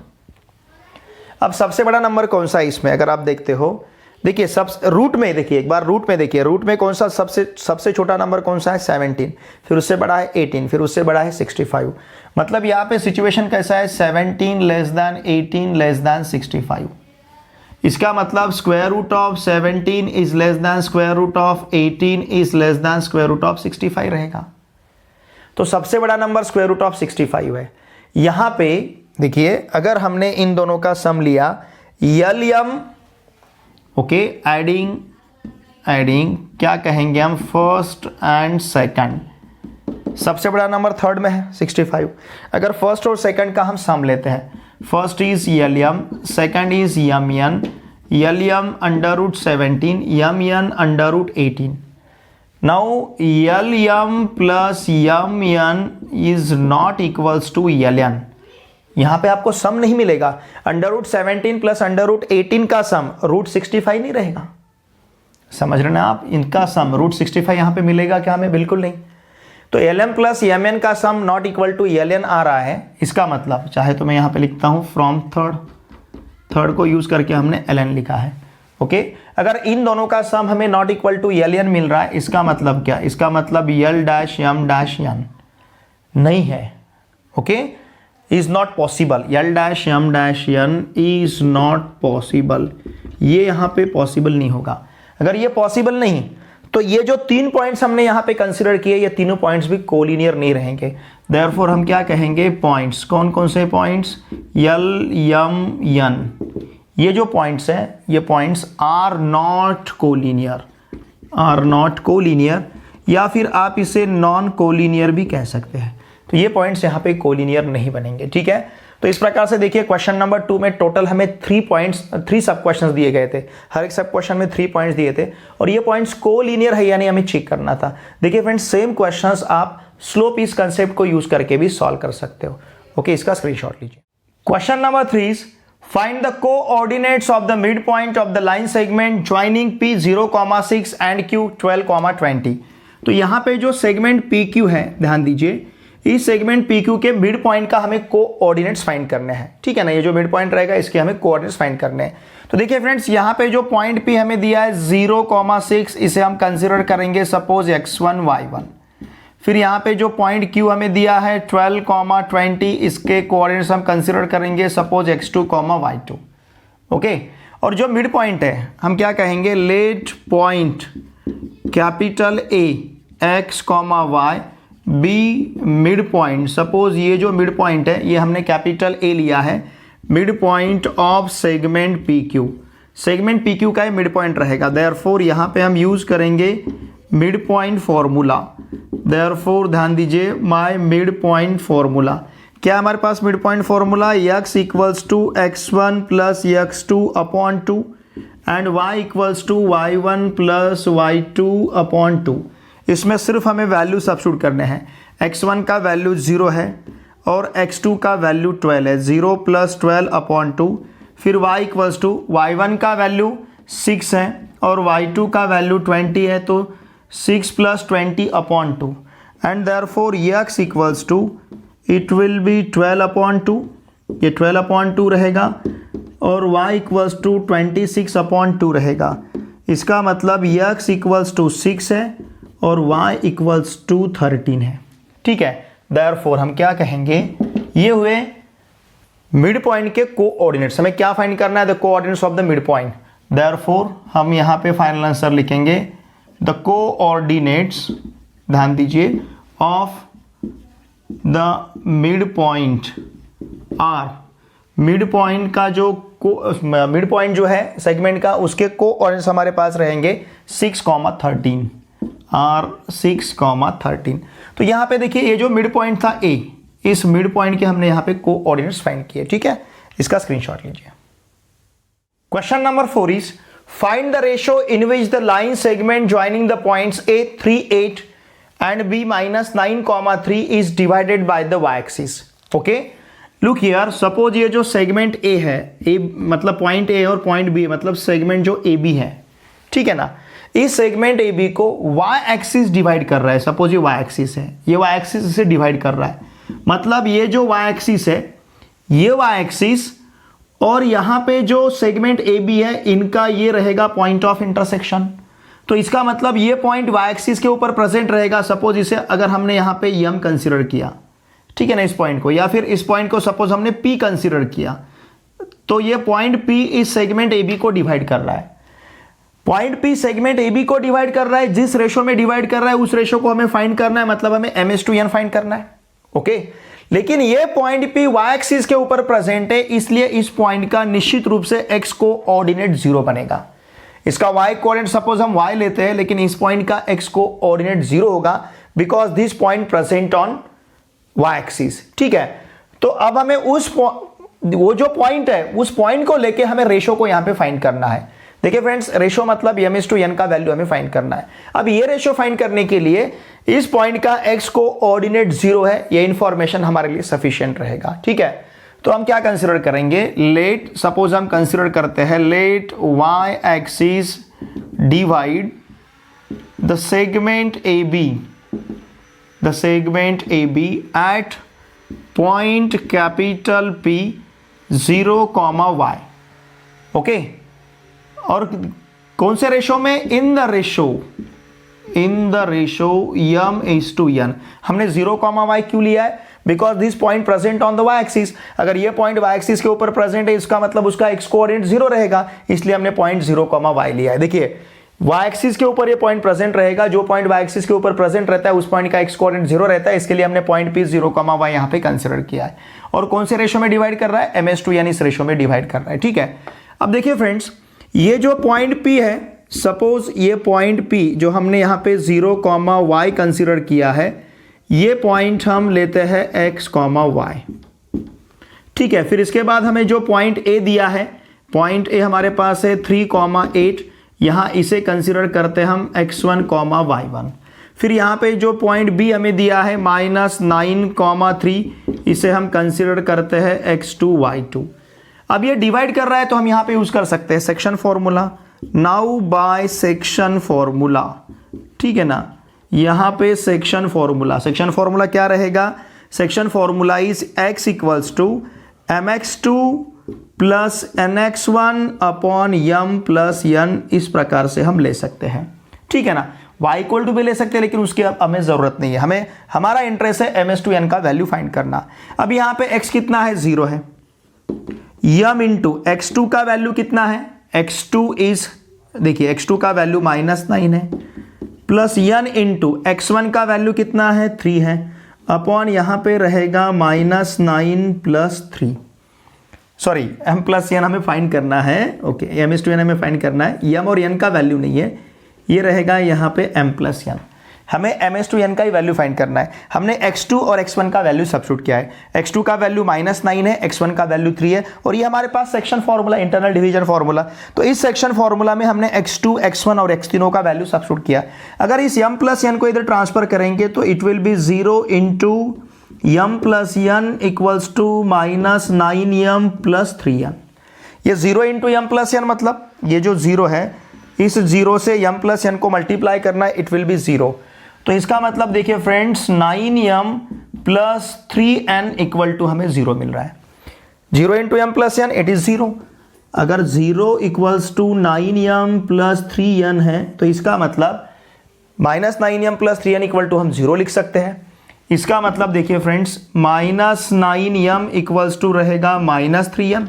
अब सबसे बड़ा नंबर कौन सा है इसमें, अगर आप देखते हो, देखिए सब रूट में, देखिए एक बार रूट में देखिए, रूट में कौन सा सबसे छोटा नंबर कौन सा है 17, फिर उससे बड़ा है 18, फिर उससे बड़ा है 65। मतलब यहाँ पे सिचुएशन कैसा है, 17 लेस देन 18 लेस देन 65। इसका मतलब square root of 17 is less than square root of 18 is less than square root of 65 रहेगा। तो सबसे बड़ा नंबर स्क्वायर रूट ऑफ 65 है। यहां पे देखिए, अगर हमने इन दोनों का सम लिया LM, ओके, एडिंग क्या कहेंगे हम, फर्स्ट एंड सेकंड, सबसे बड़ा नंबर थर्ड में है 65। अगर फर्स्ट और सेकंड का हम सम लेते हैं, first is LM, second is MN, LM under root 17, MN under root 18। Now LM plus MN is not equals to LN। यहाँ पे आपको सम नहीं मिलेगा, under root 17 plus under root 18 का सम रूट 65 नहीं रहेगा। समझ रहे ना आप, इनका सम √65 यहाँ पे मिलेगा क्या हमें? बिल्कुल नहीं। तो lm प्लस mn का sum not equal to ln आ रहा है, इसका मतलब चाहे तो मैं यहाँ पे लिखता हूँ फ्रॉम थर्ड को यूज करके हमने ln लिखा है। ओके, अगर इन दोनों का सम हमें नॉट इक्वल टू ln मिल रहा है, इसका मतलब क्या? इसका मतलब l dash m dash n नहीं है। Okay, is not possible, l dash m dash n is not possible, ये यहाँ पे पॉसिबल नहीं होगा। अगर ये पॉसिबल नहीं तो ये जो 3 पॉइंट्स हमने यहाँ पे कंसिडर किए, ये तीनों पॉइंट्स भी कोलिनियर नहीं रहेंगे। देयरफॉर हम क्या कहेंगे? पॉइंट्स, कौन कौन से पॉइंट्स? l m n, ये जो पॉइंट्स हैं ये पॉइंट्स आर नॉट कोलिनियर, या फिर आप इसे नॉन कोलिनियर भी कह सकते हैं। तो ये पॉइंट्स यहाँ पे कोलिनियर नहीं बनेंगे। ठीक है, तो इस प्रकार से देखिए क्वेश्चन नंबर 2 में टोटल हमें 3 सब क्वेश्चंस दिए गए थे, हर एक सब क्वेश्चन में 3 पॉइंट्स दिए थे, और ये पॉइंट्स कोलिनियर है या नहीं हमें चेक करना था। देखिए फ्रेंड्स, सेम क्वेश्चंस आप स्लोप इस कंसेप्ट को यूज करके भी सॉल्व कर सकते हो। ओके, इसका स्क्रीनशॉट लीजिए। Question number 3 is find the coordinates of the mid point of the line segment joining P 0,6 and Q 12,20। तो यहाँ पे जो सेगमेंट PQ है, ध्यान दीजिए, इस सेगमेंट PQ के मिड पॉइंट का हमें कोऑर्डिनेट्स फाइंड करने हैं। ठीक है ना, ये जो मिड पॉइंट रहेगा इसके हमें कोऑर्डिनेट्स फाइंड करने हैं। तो देखिए फ्रेंड्स, यहाँ पे जो पॉइंट P हमें दिया है 0,6, इसे हम कंसीडर करेंगे सपोज x1 y1। फिर यहाँ पे जो पॉइंट Q हमें दिया है 12,20, इसके कोऑर्डिनेट्स हम कंसीडर करेंगे सपोज x2, y2। ओके, और जो मिड पॉइंट है हम क्या कहेंगे? Let point capital A x, y, be mid point, suppose ये जो मिड पॉइंट है ये हमने कैपिटल ए लिया है, mid point of segment PQ। Segment PQ का ये मिड पॉइंट रहेगा। देयरफॉर यहाँ पे हम यूज करेंगे मिड पॉइंट फॉर्मूला। देयरफॉर ध्यान दीजिए, माय मिड पॉइंट फॉर्मूला क्या हमारे पास? Mid point formula x equals to x1 plus x2 upon 2 and y equals to y1 plus y2 upon 2। इसमें सिर्फ हमें वैल्यू सब्स्टिट्यूट करने हैं। x1 का वैल्यू 0 है और x2 का वैल्यू 12 है, 0 प्लस 12 अपॉन 2। फिर y इक्वल्स टू y1 का वैल्यू 6 है और y2 का वैल्यू 20 है, तो 6 plus 20 upon 2 and therefore x equals to it will be 12 upon 2, ये 12 अपॉन 2 रहेगा, और y इक्वल्स टू 26 अपॉन 2 रहेगा। इसका मतलब x इक्वल्स टू 6 है और y इक्वल्स टू 13 है। ठीक है, देयरफॉर हम क्या कहेंगे? ये हुए मिड पॉइंट के कोऑर्डिनेट्स। हमें क्या फाइंड करना है? The coordinates of the mid point. Therefore हम यहाँ पे फाइनल आंसर लिखेंगे द कोऑर्डिनेट्स, ध्यान दीजिए, of the mid point are, mid point का जो मिड पॉइंट जो है सेगमेंट का, उसके कोऑर्डिनेट्स हमारे पास रहेंगे 6,13 और 6,13। तो यहाँ पे देखिए ये जो मिड पॉइंट था A, इस मिड पॉइंट के हमने यहाँ पे कोऑर्डिनेट्स फाइंड किए। ठीक है, इसका स्क्रीनशॉट लीजिए। Question number 4 is find the ratio in which the line segment joining the points A 3,8 and B -9,3 is divided by the y axis. Okay, look here, suppose ये जो सेगमेंट A है, A मतलब पॉइंट A और पॉइंट B मतलब सेगमेंट जो AB है। ठीक है ना, इस सेगमेंट AB को y एक्सिस डिवाइड कर रहा है। सपोज ये y एक्सिस है, ये y एक्सिस इसे डिवाइड कर रहा है, मतलब ये जो y एक्सिस है, ये y एक्सिस और यहाँ पे जो सेगमेंट AB है, इनका ये रहेगा पॉइंट ऑफ इंटरसेक्शन। तो इसका मतलब ये पॉइंट y एक्सिस के ऊपर प्रेजेंट रहेगा। सपोज इसे अगर हमने यहाँ पे m कंसिडर किया, ठीक है ना, इस पॉइंट को, या फिर इस पॉइंट को सपोज हमने P कंसिडर किया, तो ये पॉइंट P इस सेगमेंट AB को डिवाइड कर रहा है। पॉइंट P सेगमेंट AB को डिवाइड कर रहा है, जिस रेशो में डिवाइड कर रहा है उस रेशो को हमें फाइंड करना है, मतलब हमें m/n फाइंड करना है। ओके, लेकिन ये पॉइंट P y एक्सिस के ऊपर प्रेजेंट है, इसलिए इस पॉइंट का निश्चित रूप से x कोऑर्डिनेट 0 बनेगा। इसका y कोऑर्डिनेट सपोज हम y लेते हैं, लेकिन इस पॉइंट का x कोऑर्डिनेट 0 होगा because this point present on y axis. ठीक है, तो अब हमें वो जो पॉइंट है उस पॉइंट को लेके हमें रेशो को यहां पे फाइंड करना है। देखिए फ्रेंड्स, रेशो मतलब m/n का वैल्यू हमें फाइंड करना है। अब ये रेशो फाइंड करने के लिए इस पॉइंट का x कोऑर्डिनेट 0 है, ये इंफॉर्मेशन हमारे लिए सफिशिएंट रहेगा। ठीक है, तो हम क्या कंसीडर करेंगे? लेट, सपोज हम कंसीडर करते हैं let y axis divide the segment AB at point capital P 0, y. Okay, और कौन से रेशो में? In the ratio m/n। हमने 0, y क्यों लिया है? Because this point present on the y axis. अगर ये पॉइंट y एक्सिस के ऊपर प्रेजेंट है, इसका मतलब उसका x कोऑर्डिनेट 0 रहेगा, इसलिए हमने पॉइंट 0, y लिया है। देखिए y एक्सिस के ऊपर ये पॉइंट प्रेजेंट रहेगा, जो पॉइंट y एक्सिस के ऊपर प्रेजेंट रहता है उस पॉइंट का x कोऑर्डिनेट 0 रहता है, इसके लिए हमने पॉइंट P 0, y यहां पे कंसीडर किया है। और कौन से रेशो में डिवाइड कर रहा है? m/n इस रेशो में डिवाइड कर रहा है। ठीक है, अब देखिए फ्रेंड्स, ये जो पॉइंट P है, सपोज ये पॉइंट P जो हमने यहां पे 0, y कंसीडर किया है, ये पॉइंट हम लेते हैं x, y। ठीक है, फिर इसके बाद हमें जो पॉइंट A दिया है, पॉइंट A हमारे पास है 3, 8, यहां इसे कंसीडर करते हैं हम x1, y1। फिर यहां पे जो पॉइंट B हमें दिया है -9, 3, इसे हम कंसीडर करते हैं x2, y2। अब ये डिवाइड कर रहा है तो हम यहां पे यूज कर सकते हैं section formula. Now by section formula, ठीक है ना, यहां पे सेक्शन फॉर्मूला क्या रहेगा? Section formula is x = mx2 plus nx1 upon m plus n। इस प्रकार से हम ले सकते हैं, ठीक है ना। y इक्वल टू भी ले सकते हैं, लेकिन उसकी अब हमें जरूरत नहीं है। हमारा इंटरेस्ट है ms/n का वैल्यू फाइंड करना। अब यहां पे x कितना है? 0 है। m इंटू x2 का वैल्यू कितना है? x2 इज, देखिए x2 का वैल्यू -9 है, प्लस n इंटू x1 का वैल्यू कितना है? 3 है, अपॉन यहां पे रहेगा -9 plus 3। Sorry, m plus n हमें फाइंड करना है। ओके, m/n हमें फाइंड करना है, m और n का वैल्यू नहीं है, ये रहेगा यहाँ पे m प्लस n। हमें m/n का ही वैल्यू फाइंड करना है। हमने x2 और x1 का वैल्यू सब्स्टिट्यूट किया है। x2 का वैल्यू -9 है, x1 का वैल्यू 3 है, और ये हमारे पास section formula, internal division formula. तो इस सेक्शन फॉर्मूला में हमने x2, x1 और x तीनों का वैल्यू सब्स्टिट्यूट किया। अगर इस m प्लस n को इधर ट्रांसफर करेंगे तो it will be 0 into m plus n equals to -9m plus 3n। ये 0 इंटू m प्लस n मतलब ये जो 0 है, इस 0 से m प्लस n को मल्टीप्लाई करना है, इट विल बी 0। तो इसका मतलब देखिए friends, 9m plus 3n equal to हमें 0 मिल रहा है। 0 into m plus n it is 0। अगर 0 equals to 9m plus 3n है तो इसका मतलब -9m plus 3n equal to हम 0 लिख सकते हैं। इसका मतलब देखिए फ्रेंड्स, -9m इक्वल्स टू रहेगा -3m।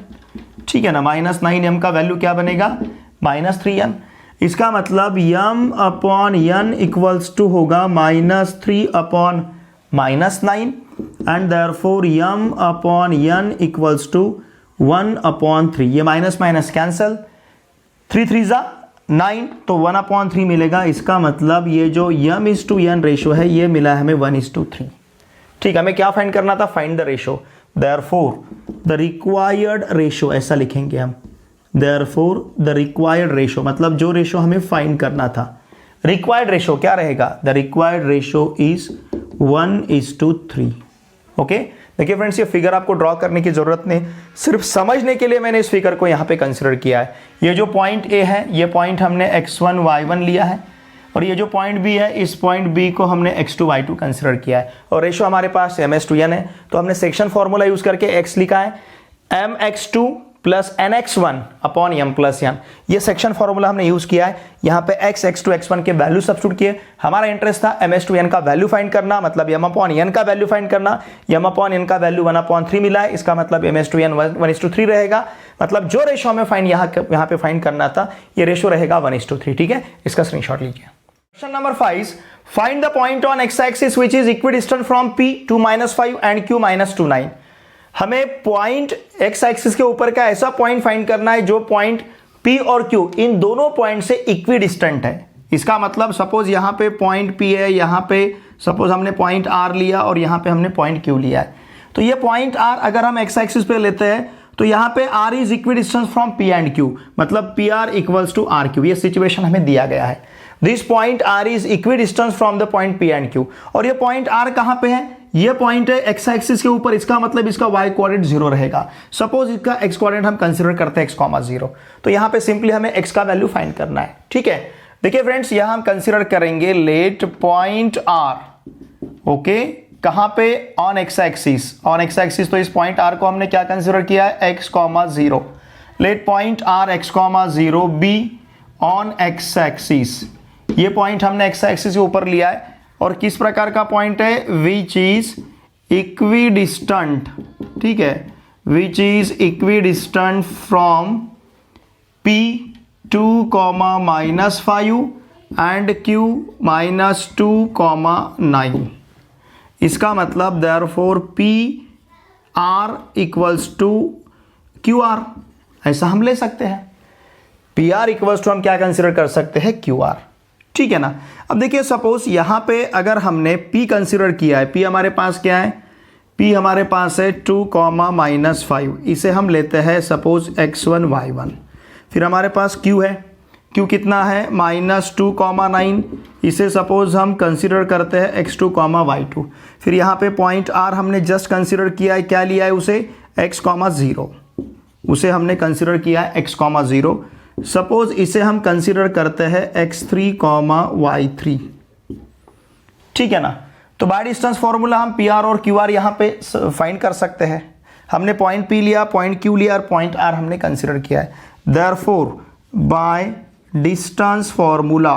ठीक है ना, -9m का वैल्यू क्या बनेगा? -3n। इसका मतलब m upon n equals to होगा -3 upon -9, and therefore m upon n equals to 1 upon 3। ये माइनस माइनस कैंसल, 3 3 जा 9, तो 1/3 मिलेगा। इसका मतलब ये जो m/n रेशो है, ये मिला हमें 1:3। ठीक, हमें क्या फाइंड करना था? Find the ratio. Therefore the required ratio, ऐसा लिखेंगे हम। देयरफॉर द रिक्वायर्ड रेशो मतलब जो रेशो हमें फाइंड करना था, रिक्वायर्ड रेशो क्या रहेगा? The required ratio is 1:3। Okay, देखिए फ्रेंड्स, ये फिगर आपको ड्रॉ करने की जरूरत नहीं, सिर्फ समझने के लिए मैंने इस फिगर को यहाँ पे कंसिडर किया है। ये जो पॉइंट A है, ये पॉइंट हमने x1 y1 लिया है, और ये जो पॉइंट B है, इस पॉइंट B को हमने x2 y2 कंसिडर किया है, और रेशो हमारे पास m/n है। तो हमने सेक्शन फॉर्मूला यूज करके x लिखा है, mx2 plus nx1 upon m plus n। ये सेक्शन फॉर्मूला हमने यूज किया है। यहाँ पे x, x2, x1 के वैल्यू सब्स्टिट्यूट किए। हमारा इंटरेस्ट था m/n का वैल्यू फाइंड करना, मतलब m अपॉन n का वैल्यू फाइंड करना। m अपॉन n का वैल्यू 1/3 मिला है, इसका मतलब m/n 1:3 रहेगा। मतलब जो रेशो हमें फाइंड यहाँ पे फाइंड करना था, ये रेशो रहेगा 1:3। ठीक है, इसका स्क्रीनशॉट लीजिए। Question number 5, find the point on x axis which is equidistant from p to -5 and q -29। हमें पॉइंट x एक्सिस के ऊपर का ऐसा पॉइंट फाइंड करना है जो पॉइंट P और Q इन दोनों पॉइंट से इक्विडिस्टेंट है। इसका मतलब सपोज यहाँ पे पॉइंट P है, यहाँ पे सपोज हमने पॉइंट R लिया और यहाँ पे हमने पॉइंट Q लिया है। तो ये पॉइंट R अगर हम x एक्सिस पे लेते हैं तो यहाँ पे R is equidistance from P and Q, मतलब PR इक्वल्स टू RQ। ये सिचुएशन हमें दिया गया है। This point R is equidistance from the point P and Q। और ये पॉइंट R कहाँ पे है? ये पॉइंट है एक्स एक्सिस के ऊपर, इसका मतलब इसका वाई कोऑर्डिनेट 0 रहेगा। सपोज इसका एक्स कोऑर्डिनेट हम कंसीडर करते हैं x, 0, तो यहाँ पे सिंपली हमें x का वैल्यू फाइंड करना है। ठीक है, देखिए फ्रेंड्स, यहां हम कंसीडर करेंगे लेट पॉइंट r, ओके, कहां पे, on X axis, on X axis, तो इस पॉइंट r को हमने क्या कंसीडर किया है, x, 0, let point r x, 0 be on X axis, ये पॉइंट हमने एक्स एक्सिस के ऊपर लिया है और किस प्रकार का पॉइंट है, विच इज इक्विडिस्टेंट, ठीक है, which is equidistant from P2, -5 and Q -2, 9। इसका मतलब therefore PR equals to QR, ऐसा हम ले सकते हैं। PR इक्वल्स टू हम क्या कंसीडर कर सकते हैं, QR, ठीक है ना। अब देखिए सपोज यहां पे अगर हमने P कंसीडर किया है, P हमारे पास क्या है, P हमारे पास है 2, -5, इसे हम लेते हैं सपोज x1, y1। फिर हमारे पास Q है, Q कितना है, -2, 9, इसे सपोज हम कंसीडर करते हैं x2, y2। फिर यहाँ पे पॉइंट R हमने जस्ट कंसीडर किया है, क्या लिया है उसे, x, 0, उसे हमने कंसीडर किया है x, 0। सपोज इसे हम कंसीडर करते हैं x3, y3, ठीक है ना। तो बाय डिस्टेंस फॉर्मूला हम PR और QR यहाँ पे फाइंड कर सकते हैं। हमने पॉइंट P लिया, पॉइंट Q लिया और पॉइंट R हमने कंसीडर किया है। देयरफॉर बाय डिस्टेंस फॉर्मूला,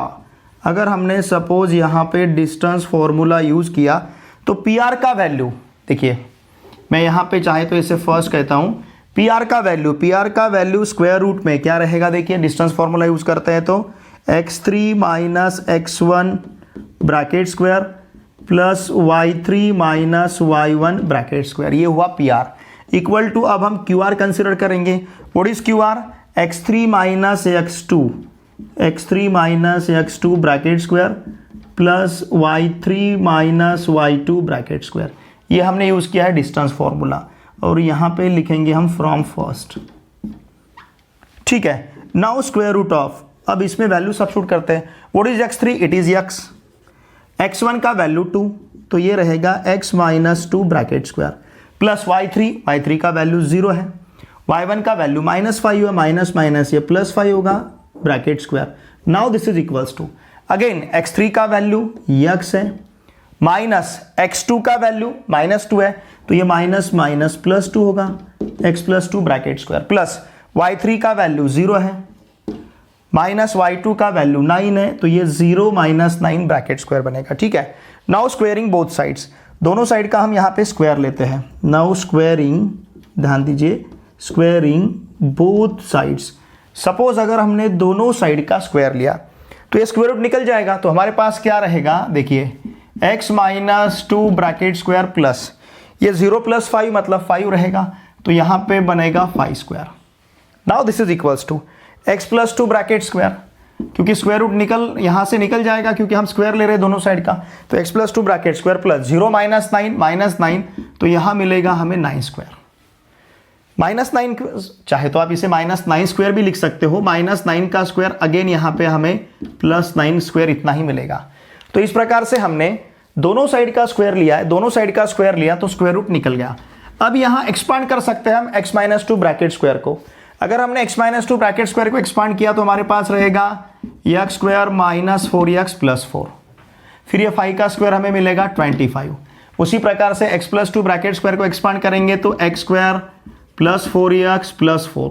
अगर हमने सपोज यहाँ पे डिस्टेंस फॉर्मूला यूज़ किया तो PR का वैल्यू, देखिए मैं यहाँ पे चाहे तो इसे फर्स्ट कहता हूँ, PR का वैल्यू स्क्वायर रूट में क्या रहेगा, देखिए डिस्टेंस फॉर्मूला यूज़ करते हैं तो x3 - x1 bracket square plus y3 - y1 bracket square, ये हुआ PR इक्वल टू, अब हम QR कंसिडर करेंगे। What is QR, x3 - x2 bracket square plus y3 - y2 bracket square, ये हमने यूज़ किया है डिस्टेंस फॉर्मूला और यहाँ पे लिखेंगे हम फ्रॉम फर्स्ट, ठीक है। नाउ स्क्वायर रूट ऑफ, अब इसमें वैल्यू सब्स्टिट्यूट करते हैं। What is x3, it is x, x1 का वैल्यू 2, तो ये रहेगा x - 2 bracket square plus y3 का वैल्यू 0 है, y1 का वैल्यू -5 है, माइनस ये +5 होगा bracket square. Now this is equals to, again x3 का वैल्यू x है, माइनस x2 का वैल्यू -2 है, तो ये माइनस +2 होगा, x + 2 bracket square plus y3 का वैल्यू 0 है, माइनस y2 का वैल्यू 9 है, तो ये 0 - 9 ब्रैकेट स्क्वायर बनेगा, ठीक है। नाउ स्क्वेयरिंग बोथ साइड्स, दोनों साइड का हम यहाँ पे स्क्वायर लेते हैं। नाउ स्क्वेयरिंग, ध्यान दीजिए, स्क्वेयरिंग बोथ साइड्स, सपोज अगर हमने दोनों साइड का स्क्वायर लिया तो ये स्क्वायर रूट निकल जाएगा, तो हमारे पास क्या रहेगा, देखिए x - 2 ब्रैकेट स्क्वायर प्लस ये 0 + 5 मतलब 5 रहेगा, तो यहाँ पे बनेगा 5 square. Now this is equals to x + 2 bracket square, क्योंकि स्क्वायर रूट यहाँ से निकल जाएगा क्योंकि हम स्क्वायर ले रहे हैं दोनों साइड का, तो x + 2 ब्रैकेट स्क्वायर प्लस 0 - 9 तो यहाँ मिलेगा हमें 9 स्क्वायर। -9 चाहे तो आप इसे -9 स्क्वायर भी लिख सकते हो, -9 का स्क्वायर अगेन यहाँ पे हमें +9 स्क्वायर इतना ही मिलेगा। तो इस प्रकार से हमने दोनों साइड का स्क्वायर लिया है, दोनों साइड का स्क्वायर लिया तो स्क्वायर रूट निकल गया। अब यहाँ एक्सपांड कर सकते हैं हम x - 2 ब्रैकेट स्क्वायर को। अगर हमने x - 2 ब्रैकेट स्क्वायर को एक्सपांड किया तो हमारे पास रहेगा x² - 4x + 4, फिर ये 5 का स्क्वायर हमें मिलेगा 25। उसी प्रकार से x + 2 ब्रैकेट स्क्वायर को एक्सपांड करेंगे तो x² + 4x + 4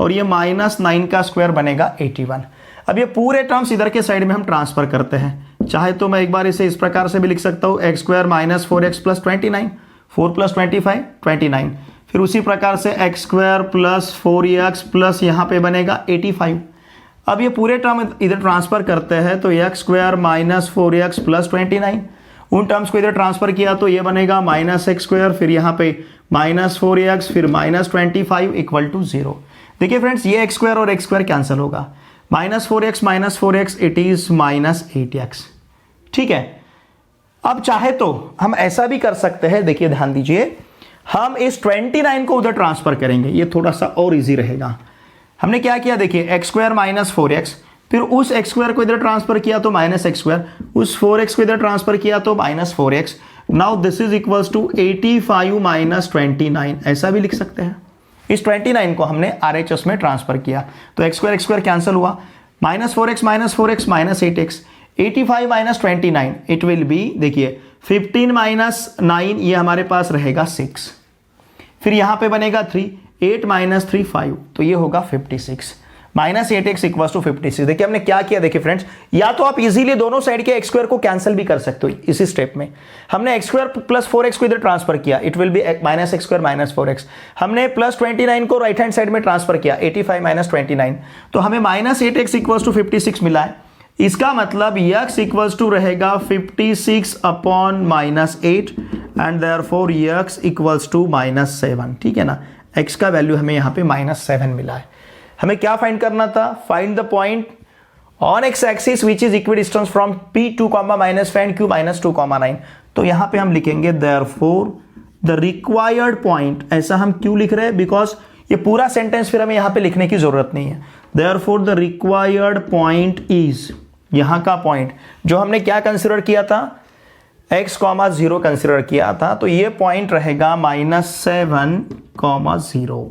और ये -9 का स्क्वायर बनेगा 81। अब ये पूरे टर्म्स इधर के साइड में हम ट्रांसफर करते हैं, चाहे तो मैं एक बार इसे इस प्रकार से भी लिख सकता हूँ, x² - 4x + 29, 4 + 25 29, फिर उसी प्रकार से x² + 4x प्लस यहाँ पे बनेगा 85। अब ये पूरे टर्म इधर ट्रांसफर करते हैं तो x² - 4x + 29, उन टर्म्स को इधर ट्रांसफर किया तो ये बनेगा -x², फिर यहाँ पे -4x फिर -25 = 0। देखिए फ्रेंड्स, ये x² और x² कैंसिल होगा, -4x इट इज -8x, ठीक है। अब चाहे तो हम ऐसा भी कर सकते हैं, देखिए ध्यान दीजिए, हम इस 29 को उधर ट्रांसफर करेंगे, ये थोड़ा सा और इजी रहेगा। हमने क्या किया, देखिए x² - 4x, फिर उस x² को इधर ट्रांसफर किया तो -x², उस 4x को इधर ट्रांसफर किया तो -4x, now this is equals to 85 minus 29, ऐसा भी लिख सकते हैं। इस 29 को हमने RHS में ट्रांसफर किया तो x स्क्वायर कैंसिल हुआ, minus 4x minus 8x, 85 minus 29 it will be, देखिए 15 माइनस 9 ये हमारे पास रहेगा 6, फिर यहां पे बनेगा 3, 8 माइनस 3 5, तो ये होगा 56 माइनस 8x इक्वल टू 56। देखिए हमने क्या किया, देखिए फ्रेंड्स, या तो आप इजीली दोनों साइड के एक्स स्क्वायर को कैंसिल भी कर सकते हो इसी स्टेप में। हमने एक्स स्क्वायर प्लस 4x को इधर ट्रांसफर किया, it will be minus x square minus 4x। हमने प्लस 29 को राइट हैंड साइड में ट्रांसफर किया, 85 माइनस 29, तो हमें माइनस 8x इक्वल टू 56 मिला है। इसका मतलब x इक्वल्स टू रहेगा 56 upon minus 8 and therefore x equals to minus 7, ठीक है ना। x का वैल्यू हमें यहाँ पे माइनस 7 मिला है। हमें क्या फाइंड करना था, find the point on x axis which is equidistance from P2, minus 5 and Q minus 2, 9। तो यहाँ पे हम लिखेंगे देयरफॉर द रिक्वायर्ड पॉइंट। ऐसा हम क्यों लिख रहे हैं, बिकॉज ये पूरा सेंटेंस फिर हमें यहाँ पे लिखने की जरूरत नहीं है। Therefore the required point is, यहाँ का पॉइंट जो हमने क्या कंसिडर किया था, x, 0 कंसिडर किया था, तो ये पॉइंट रहेगा माइनस 7, 0,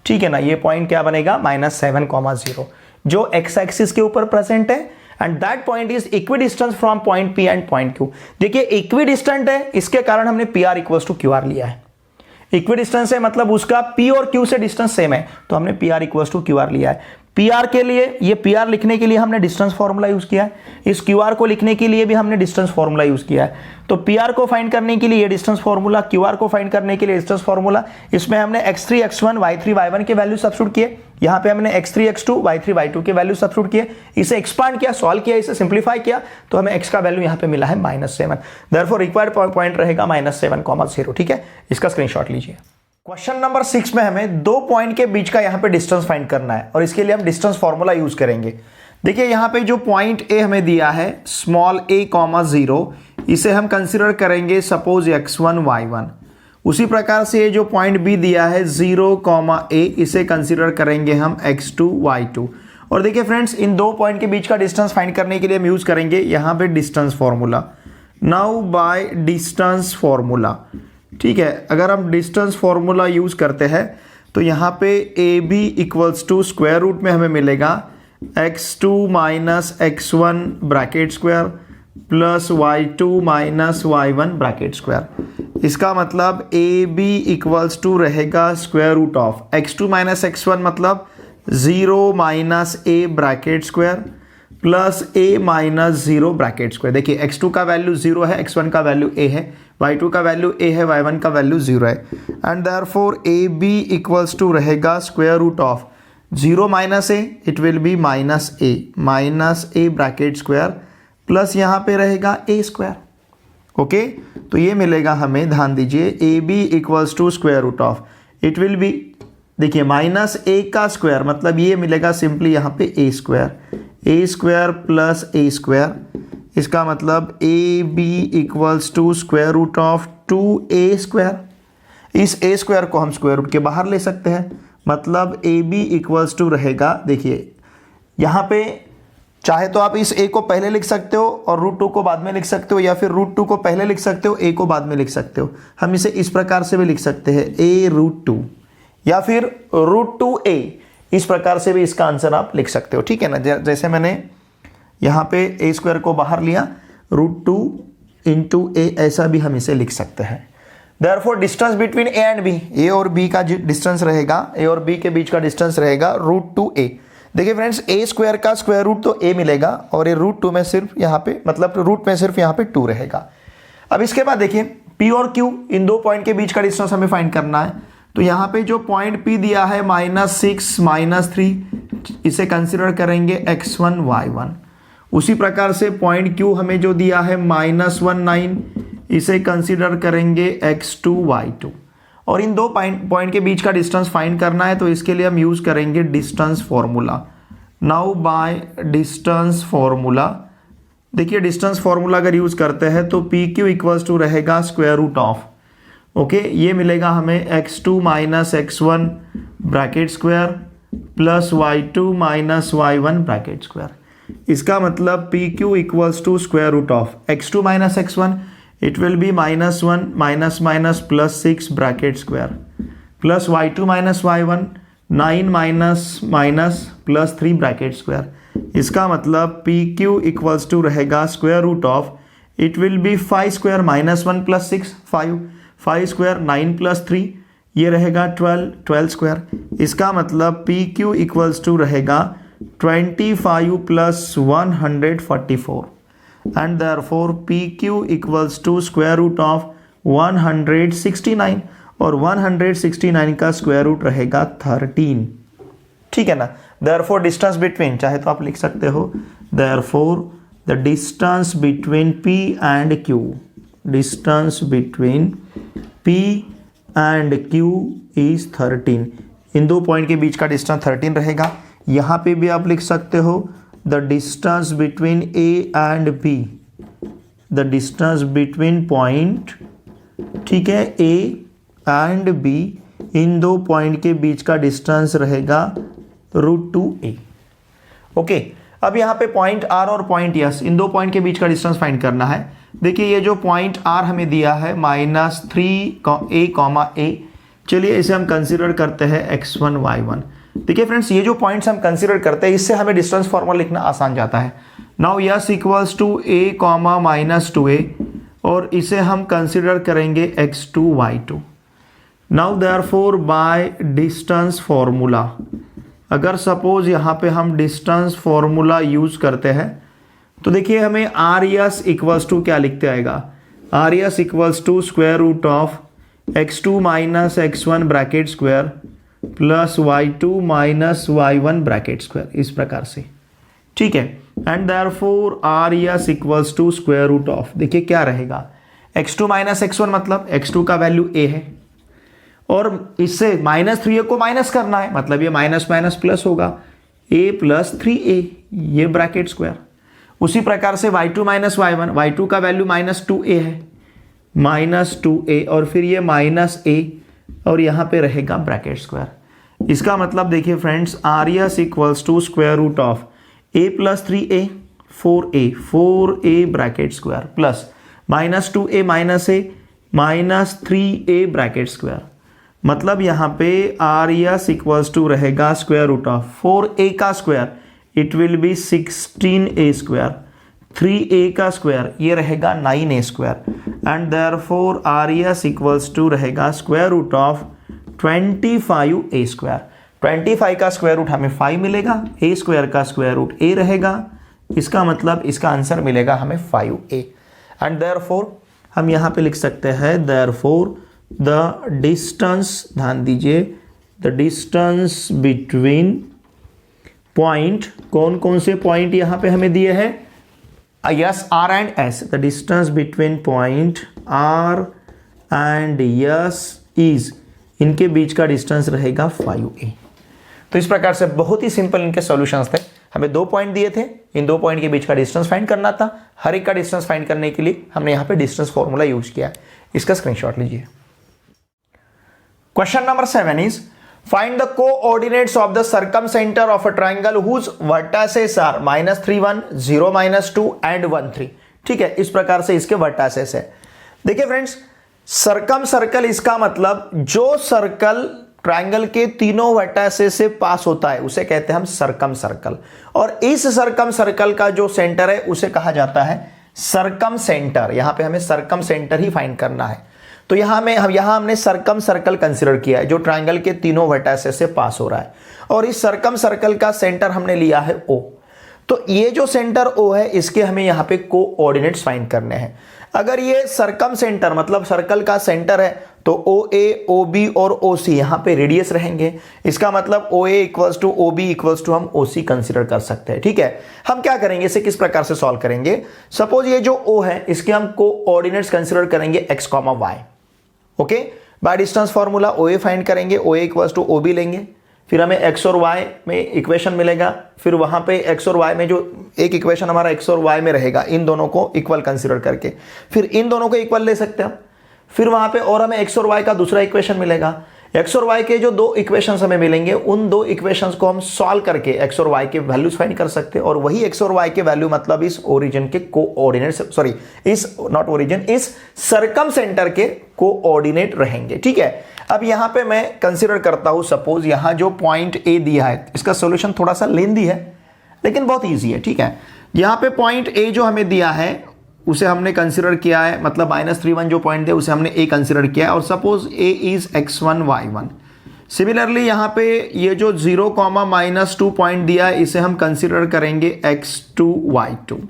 ठीक है ना। ये पॉइंट क्या बनेगा, माइनस 7, 0, जो x एक्सिस के ऊपर प्रेजेंट है and that point is equidistance from point P and point Q। देखिए इक्विडिस्टेंट है, इसके कारण हमने PR इक्वल्स टू QR लिया है। इक्विडिस्टेंस है मतलब उसका P और Q से डिस्टेंस सेम है, तो हमने PR इक्वल्स टू QR लिया है। PR के लिए, ये PR लिखने के लिए हमने डिस्टेंस फॉर्मूला यूज किया है, इस QR को लिखने के लिए भी हमने डिस्टेंस फॉर्मूला यूज किया है। तो PR को फाइंड करने के लिए ये डिस्टेंस फॉर्मूला, QR को फाइंड करने के लिए डिस्टेंस फॉर्मूला। इसमें हमने x3 x1 y3 y1 के वैल्यू सब्स्टिट्यूट किए, यहाँ पे हमने x3 x2 y3 y2 के वैल्यू सब्स्टिट्यूट किए, इसे एक्सपांड किया, सॉल्व किया, इसे सिंप्लीफाई किया, तो हमें x का वैल्यू यहाँ पे मिला है -7। देयरफॉर रिक्वायर्ड पॉइंट रहेगा -7, 0, ठीक है। इसका स्क्रीनशॉट लीजिए। क्वेश्चन नंबर 6 में हमें दो पॉइंट के बीच का यहाँ पे डिस्टेंस फाइंड करना है और इसके लिए हम डिस्टेंस फॉर्मूला यूज करेंगे। देखिए यहाँ पे जो पॉइंट A हमें दिया है स्मॉल a, 0, इसे हम कंसिडर करेंगे सपोज x1 y1। उसी प्रकार से ये जो पॉइंट B दिया है 0, a, इसे कंसिडर करेंगे हम x2 y2। और देखिए फ्रेंड्स, इन दो पॉइंट के बीच का डिस्टेंस फाइंड करने के लिए हम यूज करेंगे यहाँ पे distance formula. Now by distance formula, ठीक है, अगर हम डिस्टेंस फॉर्मूला यूज करते हैं तो यहाँ पे AB equals to square root में हमें मिलेगा x2 minus x1 bracket square plus y2 minus y1 bracket square. इसका मतलब AB इक्वल्स टू रहेगा square root of x2 minus x1 मतलब 0 minus a bracket square plus a minus 0 bracket square. देखिए x2 का वैल्यू 0 है, x1 का वैल्यू a है, y2 का वैल्यू a है, y1 का वैल्यू 0 है and therefore AB equals to रहेगा square root of 0 minus a, it will be minus a bracket square plus यहाँ पे रहेगा a स्क्वायर। ओके, तो ये मिलेगा हमें, ध्यान दीजिए, AB equals to square root of, it will be, देखिए माइनस a का स्क्वायर मतलब ये मिलेगा सिंपली यहाँ पे a square plus a square. इसका मतलब AB equals to square root of 2a square. इस a स्क्वायर को हम स्क्वायर रूट के बाहर ले सकते हैं, मतलब AB इक्वल्स टू रहेगा, देखिए यहाँ पे चाहे तो आप इस a को पहले लिख सकते हो और √2 को बाद में लिख सकते हो, या फिर √2 को पहले लिख सकते हो, a को बाद में लिख सकते हो। हम इसे इस प्रकार से भी लिख सकते हैं a√2 या फिर √2a, इस प्रकार से भी इसका आंसर आप लिख सकते हो, ठीक है ना। जैसे मैंने यहाँ पे a स्क्वायर को बाहर लिया, √2 इंटू a, ऐसा भी हम इसे लिख सकते हैं। Therefore distance between a and b, a और b का डिस्टेंस रहेगा, a और b के बीच का डिस्टेंस रहेगा √2a। देखिए फ्रेंड्स, a स्क्वायर का स्क्वायर रूट तो a मिलेगा और ये √2 में सिर्फ यहाँ पे, मतलब रूट में सिर्फ यहाँ पे 2 रहेगा। अब इसके बाद देखिए p और q, इन दो पॉइंट के बीच का डिस्टेंस हमें फाइंड करना है। तो यहाँ पे जो पॉइंट P दिया है -6, -3, इसे कंसिडर करेंगे x1 y1। उसी प्रकार से पॉइंट Q हमें जो दिया है -1, 9, इसे कंसिडर करेंगे x2 y2। और इन दो पॉइंट के बीच का डिस्टेंस फाइंड करना है, तो इसके लिए हम यूज करेंगे distance formula. Now by distance formula, देखिए डिस्टेंस फॉर्मूला अगर यूज करते हैं तो PQ इक्वल्स टू रहेगा स्क्वायर रूट ऑफ, ओके, ये मिलेगा हमें x2 minus x1 bracket square plus y2 minus y1 bracket square. इसका मतलब PQ equals to square root of x2 minus x1, it will be -1 minus minus +6 bracket square plus y2 minus y1 9 minus minus +3 bracket square. इसका मतलब PQ इक्वल्स टू रहेगा square root of, it will be 5 square -1 + 6 5 square 9 + 3 ये रहेगा 12 स्क्वायर। इसका मतलब PQ इक्वल्स टू रहेगा 25 + 144 and therefore PQ equals to square root of 169 और 169 का स्क्वायर रूट रहेगा 13। ठीक है ना। देयरफॉर डिस्टेंस बिटवीन, चाहे तो आप लिख सकते हो therefore the distance between P and Q, distance between P and Q is 13। इन दो पॉइंट के बीच का डिस्टेंस 13 रहेगा। यहाँ पे भी आप लिख सकते हो the distance between A and B, the distance between point, ठीक है, A एंड B, इन दो पॉइंट के बीच का डिस्टेंस रहेगा √2a। ओके, अब यहाँ पे पॉइंट R और पॉइंट S, इन दो पॉइंट के बीच का डिस्टेंस फाइंड करना है। देखिए ये जो पॉइंट R हमें दिया है -3a, a, चलिए इसे हम कंसीडर करते हैं x1 y1। देखिए फ्रेंड्स, ये जो पॉइंट्स हम कंसीडर करते हैं इससे हमें डिस्टेंस फॉर्मूला लिखना आसान जाता है। Now S equals to a, -2a और इसे हम कंसीडर करेंगे x2 y2। Now therefore by distance formula, अगर सपोज यहाँ पे हम डिस्टेंस फॉर्मूला यूज करते हैं तो देखिए हमें RS इक्वल्स टू क्या लिखते आएगा, RS equals to square root of x2 - x1 bracket square plus y2 - y1 bracket square, इस प्रकार से। ठीक है, and therefore RS equals to square root of, देखिए क्या रहेगा, x2 - x1 मतलब x2 का वैल्यू a है और इससे -3a को माइनस करना है, मतलब ये माइनस माइनस प्लस होगा, a + 3a, ये ब्रैकेट स्क्वायर। उसी प्रकार से y2 - y1, y2 का वैल्यू -2a है, -2a और फिर ये -a और यहाँ पे रहेगा ब्रैकेट स्क्वायर। इसका मतलब देखिए friends, RS equals to square root of a + 3a 4a bracket square plus -2a - 3a bracket square. मतलब यहाँ पे RS इक्वल्स टू रहेगा स्क्वायर रूट ऑफ 4a का square, it will be 16a square, 3a का स्क्वायर ये रहेगा 9a square and therefore RS equals to रहेगा square root of 25a square. 25 का स्क्वायर रूट हमें 5 मिलेगा, a स्क्वायर का स्क्वायर रूट a रहेगा, इसका मतलब इसका आंसर मिलेगा हमें 5a एंड देयरफॉर हम यहाँ पे लिख सकते हैं देयरफॉर द डिस्टेंस, ध्यान दीजिए, द डिस्टेंस बिटवीन पॉइंट, कौन कौन से पॉइंट यहाँ पे हमें दिए हैं, yes R and S, the distance between point R and S is, इनके बीच का डिस्टेंस रहेगा 5a। तो इस प्रकार से बहुत ही सिंपल इनके सॉल्यूशंस थे। हमें 2 पॉइंट दिए थे, इन 2 पॉइंट के बीच का डिस्टेंस फाइंड करना था। हर एक का डिस्टेंस फाइंड करने के लिए हमने यहाँ पे डिस्टेंस फॉर्मूला यूज किया है, इसका स्क्रीनशॉट लीजिए। Question number 7 is find the coordinates of the circumcentre of a triangle whose vertices are -3 1 0 -2 and 1 3। ठीक है, इस प्रकार से इसके वर्टासेस है। देखिए फ्रेंड्स, सर्कम सर्कल, इसका मतलब जो सर्कल ट्राइंगल के तीनों वर्टासेस से पास होता है उसे कहते हैं हम सर्कम सर्कल, और इस सर्कम सर्कल का जो सेंटर है उसे कहा जाता है सर्कम सेंटर। यहां पे हमें सर्कम सेंटर ही फाइंड करना है। तो यहां हमने सर्कम सर्कल कंसीडर किया है जो ट्राइंगल के तीनों वर्टासेस से पास हो रहा है, और इस सर्कम सर्कल का सेंटर हमने लिया है O। तो ये जो सेंटर O है इसके हमें यहाँ पे कोऑर्डिनेट्स फाइंड करने हैं। अगर ये सर्कम सेंटर मतलब सर्कल का सेंटर है तो OA, OB और OC यहाँ पे रेडियस रहेंगे। इसका मतलब OA equals to OB equals to हम OC कंसीडर कर सकते हैं। ठीक है, हम क्या करेंगे, इसे किस प्रकार से सॉल्व करेंगे। सपोज ये जो O है इसके हम कोऑर्डिनेट्स कंसीडर करेंगे x, y। Okay, bye distance formula OA find करेंगे, OA इक्वल्स टू OB लेंगे, फिर हमें x और y में इक्वेशन मिलेगा, फिर वहां पे x और y में जो एक इक्वेशन हमारा x और y में रहेगा इन दोनों को इक्वल कंसीडर करके, फिर इन दोनों को इक्वल ले सकते हैं हम, फिर वहां पे और हमें x और y का दूसरा इक्वेशन मिलेगा, एक्स और वाई के जो दो इक्वेशंस हमें मिलेंगे, उन दो इक्वेशंस को हम सॉल्व करके एक्स और वाई के वैल्यूज फाइंड कर सकते हैं, और वही एक्स और वाई के वैल्यू मतलब इस ओरिजिन के कोऑर्डिनेट, सॉरी इस नॉट ओरिजिन, इस सर्कम सेंटर के कोऑर्डिनेट रहेंगे। ठीक है, अब यहां पे मैं कंसीडर करता हूं, सपोज यहां जो पॉइंट ए दिया है, इसका सोल्यूशन थोड़ा सा लेंदी है लेकिन बहुत ईजी है। ठीक है, यहां पे पॉइंट ए जो हमें दिया है उसे हमने कंसीडर किया है, मतलब -3 जो पॉइंट है उसे हमने ए कंसीडर किया है, और suppose A is x1 y1। Similarly यहाँ पे ये जो 0, -2 पॉइंट दिया है इसे हम कंसीडर करेंगे x2 y2।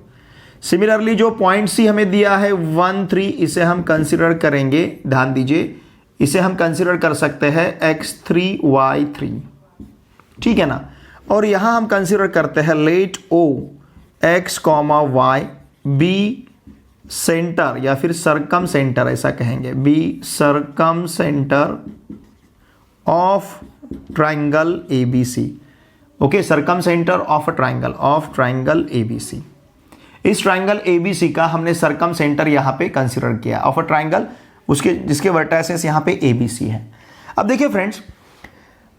सिमिलरली जो पॉइंट सी हमें दिया है 1 3, इसे हम कंसीडर करेंगे, ध्यान दीजिए, इसे हम कंसीडर कर सकते हैं x3 y3। ठीक है ना, और यहां हम कंसीडर करते हैं let o x, y be centre या फिर सरकम सेंटर, ऐसा कहेंगे, be circumcentre of triangle ABC। Okay, circumcentre of triangle ABC। इस ट्राइंगल ABC का हमने सरकम सेंटर यहां पे कंसीडर किया ऑफ अ ट्राइंगल, उसके जिसके वर्टाइसेस यहां पे ABC है। अब देखिए फ्रेंड्स,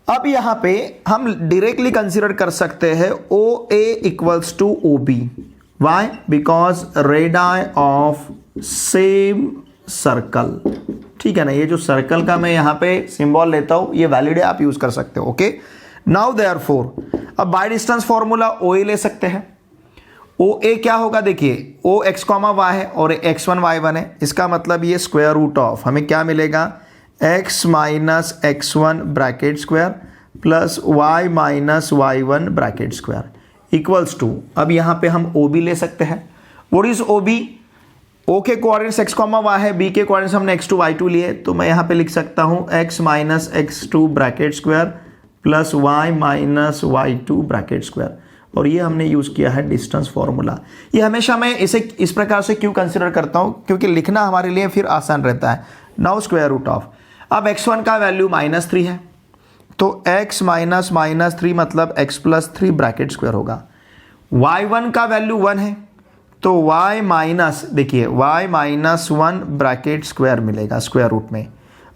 अब यहां पे हम डायरेक्टली कंसीडर कर सकते हैं OA equals to OB। Why? Because radii of same circle। ठीक है ना, ये जो सर्कल का मैं यहाँ पे सिंबल लेता हूँ ये वैलिड है, आप यूज कर सकते हो। ओके, नाउ देयरफॉर अब बाय डिस्टेंस फॉर्मूला OA ले सकते हैं। OA क्या होगा, देखिए O x, y है और x1 y1 है, इसका मतलब ये स्क्वायर रूट ऑफ हमें क्या मिलेगा, x minus x1 bracket square plus y minus y1 bracket square equals to, अब यहां पे हम OB ले सकते हैं। What is OB? O के कोऑर्डिनेट्स x, y है, B के कोऑर्डिनेट्स हमने x2 y2 लिए, तो मैं यहां पे लिख सकता हूं x minus x2 bracket square plus y minus y2 bracket square, और ये हमने यूज किया है डिस्टेंस फॉर्मूला। ये हमेशा मैं इसे इस प्रकार से क्यों कंसिडर करता हूं, क्योंकि लिखना हमारे लिए फिर आसान रहता है। नाउ स्क्वायर रूट ऑफ, अब x1 का वैल्यू -3 है, तो x माइनस -3 मतलब x प्लस 3 ब्रैकेट स्क्वायर होगा। y1 का वैल्यू 1 है, तो y माइनस, देखिए y माइनस 1 ब्रैकेट स्क्वायर मिलेगा स्क्वायर रूट में।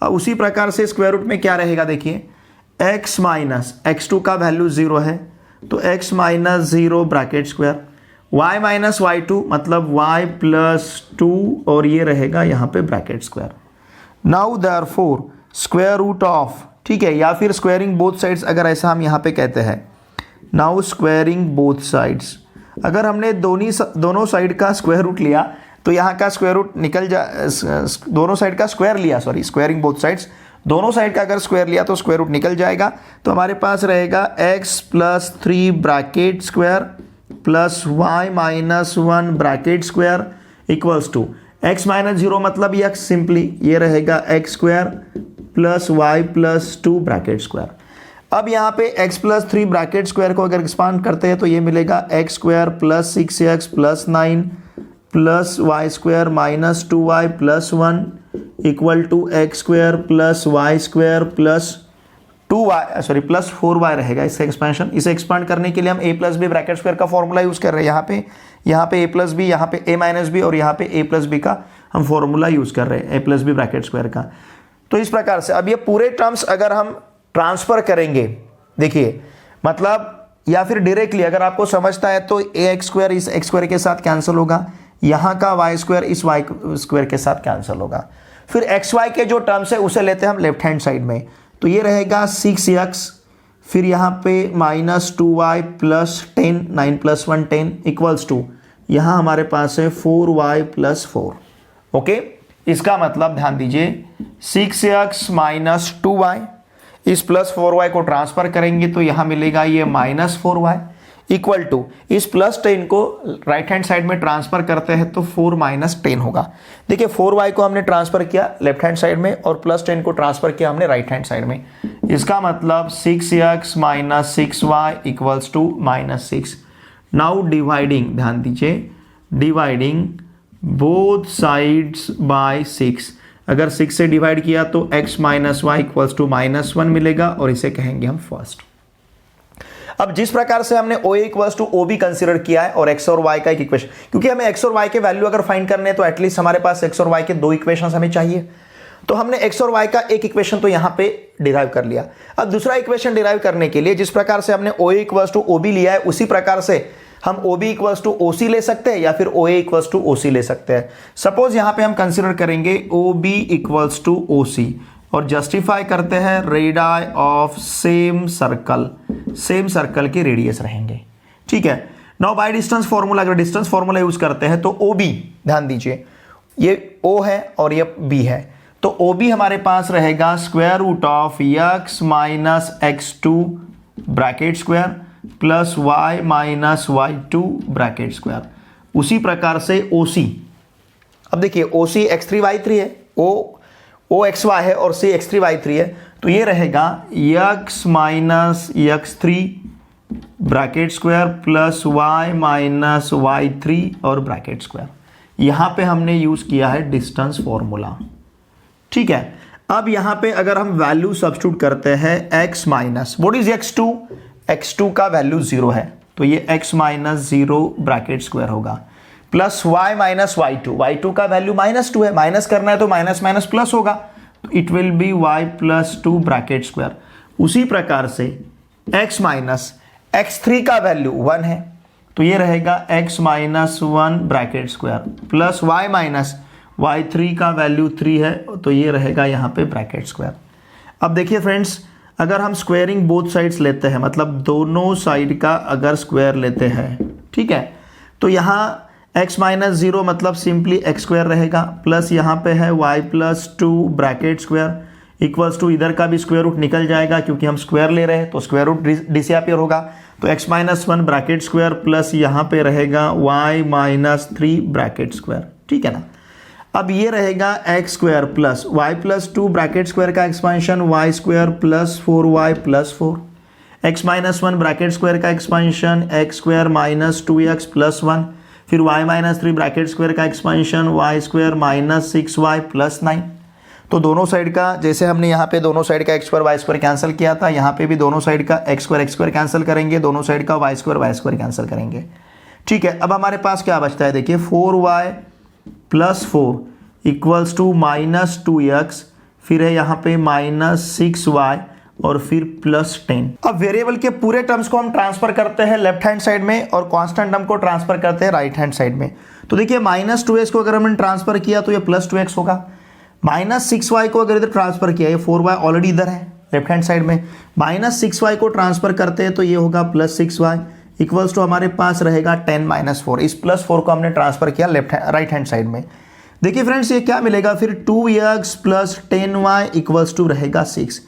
अब उसी प्रकार से स्क्वायर रूट में क्या रहेगा, देखिए x माइनस x2 का वैल्यू 0 है, तो x minus 0 bracket square, y minus y2 मतलब y प्लस 2, और ये रहेगा यहाँ पे bracket square. Now therefore square root of, ठीक है, या फिर स्क्वायरिंग बोथ साइड्स अगर ऐसा हम यहाँ पे कहते हैं। नाउ स्क्वायरिंग बोथ साइड्स, अगर हमने दोनों साइड का स्क्वायर रूट लिया तो यहाँ का स्क्वायर रूट निकल दोनों साइड का स्क्वायर लिया, सॉरी स्क्वायरिंग बोथ साइड्स, दोनों साइड का अगर स्क्वायर लिया तो स्क्वायर रूट निकल जाएगा, तो हमारे पास रहेगा x plus 3 bracket square plus y minus 1 bracket square equals to x minus 0 मतलब यह सिंपली ये रहेगा x square plus y plus 2 bracket square. अब यहाँ पे x प्लस 3 ब्रैकेट स्क्वायर को अगर एक्सपांड करते हैं तो ये मिलेगा x square plus 6x plus 9 plus y square minus 2y plus 1 equal to x square plus y square plus 2y, sorry plus 4y रहेगा इसका एक्सपेंशन। इसे एक्सपांड करने के लिए हम a plus b bracket square का फॉर्मूला यूज कर रहे हैं। यहाँ पे a प्लस बी, यहाँ पे a माइनस बी, और यहाँ पे a प्लस बी का हम फॉर्मूला यूज कर रहे हैं a plus b bracket square का। तो इस प्रकार से अब ये पूरे टर्म्स अगर हम ट्रांसफर करेंगे, देखिए मतलब, या फिर डायरेक्टली अगर आपको समझता है तो ax स्क्वायर इस x स्क्वायर के साथ कैंसिल होगा, यहाँ का y स्क्वायर इस y स्क्वायर के साथ कैंसिल होगा। फिर xy के जो टर्म्स है उसे लेते हैं हम लेफ्ट हैंड साइड में, तो ये रहेगा 6x, फिर यहाँ पे minus 2y plus 10, 9 plus 1 10 equals to, यहाँ हमारे पास है 4y प्लस 4। ओके, इसका मतलब ध्यान दीजिए 6x माइनस 2y, इस प्लस 4y को ट्रांसफर करेंगे तो यहाँ मिलेगा ये माइनस 4y इक्वल टू, इस प्लस 10 को राइट हैंड साइड में ट्रांसफर करते हैं तो 4 माइनस 10 होगा। देखिए 4y को हमने ट्रांसफर किया लेफ्ट हैंड साइड में और प्लस 10 को ट्रांसफर किया हमने राइट हैंड साइड में। इसका मतलब 6x minus 6y equals to minus 6। Now dividing, ध्यान दीजिए, डिवाइडिंग बोथ साइड्स बाय 6, अगर 6 से डिवाइड किया तो x minus y equals to minus 1 मिलेगा, और इसे कहेंगे हम फर्स्ट। अब जिस प्रकार से हमने OA equals to OB consider किया है और x और y का एक इक्वेशन, क्योंकि हमें x और y के वैल्यू अगर फाइंड करने हैं तो एटलीस्ट हमारे पास x और y के दो इक्वेशंस हमें चाहिए, तो हमने x और y का एक इक्वेशन तो यहाँ पे डिराइव कर लिया। अब दूसरा इक्वेशन डिराइव करने के लिए जिस प्रकार से हमने OA इक्वल्स टू OB लिया है उसी प्रकार से हम OB इक्वल्स टू OC ले सकते हैं या फिर OA इक्वल्स टू OC ले सकते हैं। सपोज यहाँ पे हम कंसिडर करेंगे OB इक्वल्स टू OC और जस्टिफाई करते हैं रेडियस ऑफ सेम सर्कल के रेडियस रहेंगे। ठीक है, नाउ बाय डिस्टेंस फॉर्मूला, अगर डिस्टेंस फॉर्मूला यूज करते हैं तो OB, ध्यान दीजिए ये O है और ये B है, तो OB हमारे पास रहेगा square root of x minus x2 bracket square plus y minus y2 bracket square. उसी प्रकार से OC, अब देखिए OC x3 y3 है, O xy है और C x3 y3 है, तो ये रहेगा x minus x3 bracket square plus y minus y3 और ब्रैकेट स्क्वायर। यहां पे हमने यूज किया है डिस्टेंस फॉर्मूला। ठीक है, अब यहां पे अगर हम वैल्यू सब्स्टिट्यूट करते हैं x minus what is x2 का वैल्यू 0 है, तो ये x माइनस 0 ब्रैकेट स्क्वायर होगा प्लस y माइनस y2 का वैल्यू -2 है, माइनस करना है तो माइनस माइनस प्लस होगा, तो it will B y plus 2 bracket square. उसी प्रकार से x माइनस x3 का वैल्यू 1 है, तो ये रहेगा x minus 1 bracket square plus y minus y3 का वैल्यू 3 है, तो ये रहेगा यहाँ पे ब्रैकेट स्क्वायर। अब देखिए फ्रेंड्स, अगर हम स्क्वायरिंग बोथ साइड्स लेते हैं, मतलब दोनों साइड का अगर स्क्वायर लेते हैं, ठीक है, तो यहाँ x माइनस 0 मतलब सिंपली x स्क्वायर रहेगा प्लस यहाँ पे है y plus 2 bracket square equals to, इधर का भी स्क्वायर रूट निकल जाएगा क्योंकि हम स्क्वायर ले रहे हैं तो स्क्वायर रूट डिसअपीयर होगा, तो x minus 1 bracket square plus यहाँ पे रहेगा y माइनस 3 ब्रैकेट स्क्वायर। ठीक है ना, अब ये रहेगा x square plus y plus 2 bracket square का expansion y square plus 4y plus 4, x minus 1 bracket square का expansion x square minus 2x plus 1, फिर y माइनस 3 ब्रैकेट स्क्वायर का expansion y square minus 6y plus 9। तो दोनों साइड का, जैसे हमने यहाँ पे दोनों साइड का x square y square cancel किया था, यहाँ पे भी दोनों साइड का x स्क्वायर कैंसिल करेंगे, दोनों साइड का y स्क्वायर कैंसिल करेंगे। ठीक है, अब हमारे पास क्या बचता है, देखिए 4y plus 4 equals to minus 2x, फिर है यहाँ पे माइनस 6y और फिर प्लस 10। अब वेरिएबल के पूरे टर्म्स को हम ट्रांसफर करते हैं लेफ्ट हैंड साइड में और कांस्टेंट टर्म को ट्रांसफर करते हैं राइट हैंड साइड में। तो देखिए माइनस 2x को अगर हमने ट्रांसफर किया तो ये प्लस 2x होगा, माइनस 6y को अगर इधर ट्रांसफर किया, ये 4y ऑलरेडी इधर है लेफ्ट हैंड साइड में, माइनस 6y को ट्रांसफर करते हैं तो ये होगा प्लस 6y इक्वल्स टू हमारे पास रहेगा 10 माइनस 4। इस प्लस 4 को हमने ट्रांसफर किया राइट हैंड साइड में। देखिए फ्रेंड्स, ये क्या मिलेगा फिर 2x plus 10y equals to रहेगा 6।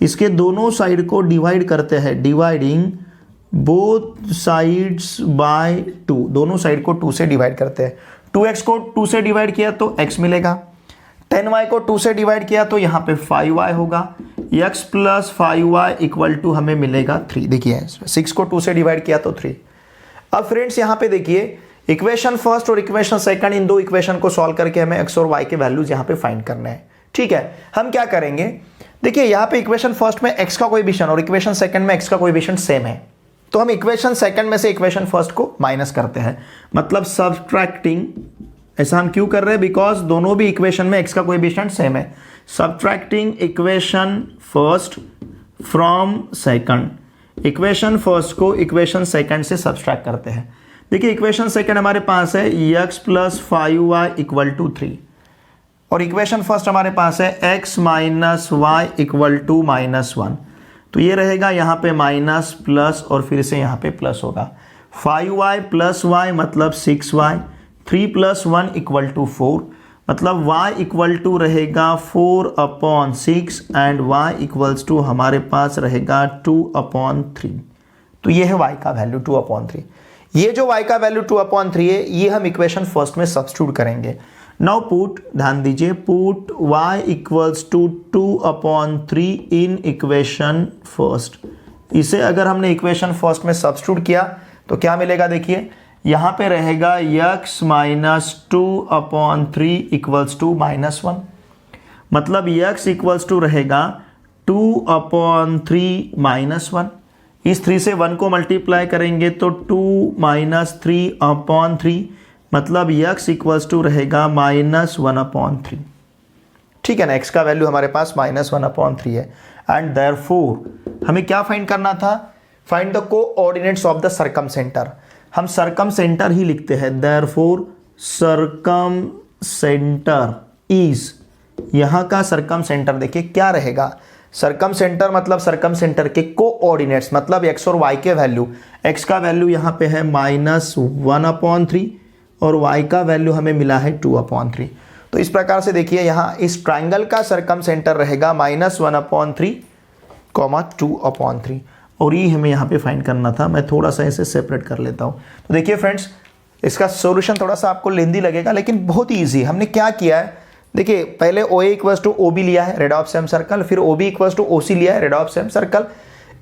इसके दोनों साइड को डिवाइड करते हैं, डिवाइडिंग बोथ साइड्स बाय 2, दोनों साइड को 2 से डिवाइड करते हैं। 2x को 2 से डिवाइड किया तो x मिलेगा, 10y को 2 से डिवाइड किया तो यहाँ पे 5y होगा, x plus 5y equal to हमें मिलेगा 3। देखिए 6 को 2 से डिवाइड किया तो 3। अब फ्रेंड्स यहाँ पे देखिए इक्वेशन फर्स्ट और इक्वेशन सेकंड, इन दो इक्वेशन को सॉल्व करके हमें x और y के वैल्यूज यहाँ पे फाइंड करने हैं। ठीक है, हम क्या करेंगे, देखिए यहाँ पे इक्वेशन फर्स्ट में x का कोएफिशिएंट और इक्वेशन सेकंड में x का कोएफिशिएंट सेम है, तो हम इक्वेशन सेकंड में से इक्वेशन फर्स्ट को माइनस करते हैं, मतलब सब्ट्रैक्टिंग। ऐसा हम क्यों कर रहे हैं, बिकॉज दोनों भी इक्वेशन में x का कोएफिशिएंट सेम है। Subtracting equation first from second, equation first को इक्वेशन सेकंड से सब्ट्रैक्ट करते हैं। देखिए इक्वेशन सेकंड हमारे पास है x plus 5y equal to 3 और इक्वेशन फर्स्ट हमारे पास है x minus y equal to minus 1, तो ये रहेगा यहाँ पे माइनस प्लस और फिर से यहाँ पे प्लस होगा। 5y प्लस y मतलब 6y, 3 प्लस 1 इक्वल टू 4, मतलब y इक्वल टू रहेगा 4/6 एंड y इक्वल्स टू हमारे पास रहेगा 2/3। तो ये है y का वैल्यू 2/3। ये जो y का वैल्यू 2/3 है, ये हम इक्वेशन फर्स्ट में सब्स्टिट्यूट करेंगे। नाउ पुट, ध्यान दीजिए, put y equals to 2/3 in equation first. इसे अगर हमने इक्वेशन फर्स्ट में सब्स्टिट्यूट किया तो क्या मिलेगा, देखिए यहाँ पे रहेगा x माइनस 2/3 इक्वल्स टू -1, मतलब x इक्वल्स टू रहेगा 2/3 -1। इस 3 से 1 को मल्टीप्लाई करेंगे तो 2 माइनस 3/3, मतलब x इक्वल्स टू रहेगा -1/3। ठीक है ना, x का वैल्यू हमारे पास -1/3 है। एंड देयरफॉर हमें क्या फाइंड करना था, find the coordinates of the circum centre. हम सर्कम सेंटर ही लिखते हैं, देयरफॉर सर्कम सेंटर इज, यहां का सर्कम सेंटर देखिए क्या रहेगा, सर्कम सेंटर मतलब सर्कम सेंटर के कोऑर्डिनेट्स मतलब x और y के वैल्यू, x का वैल्यू यहां पे है -1/3 और y का वैल्यू हमें मिला है 2/3। तो इस प्रकार से देखिए यहाँ इस ट्राइंगल का सर्कम सेंटर रहेगा -1/3, 2/3 और ये हमें यहाँ पे फाइंड करना था। मैं थोड़ा सा इसे सेपरेट कर लेता हूँ। तो देखिए फ्रेंड्स, इसका सॉल्यूशन थोड़ा सा आपको लेंदी लगेगा लेकिन बहुत ही ईजी। हमने क्या किया है, देखिए पहले OA = OB लिया है, रेड ऑफ सेम सर्कल, फिर OB = OC लिया है, रेड ऑफ सेम सर्कल।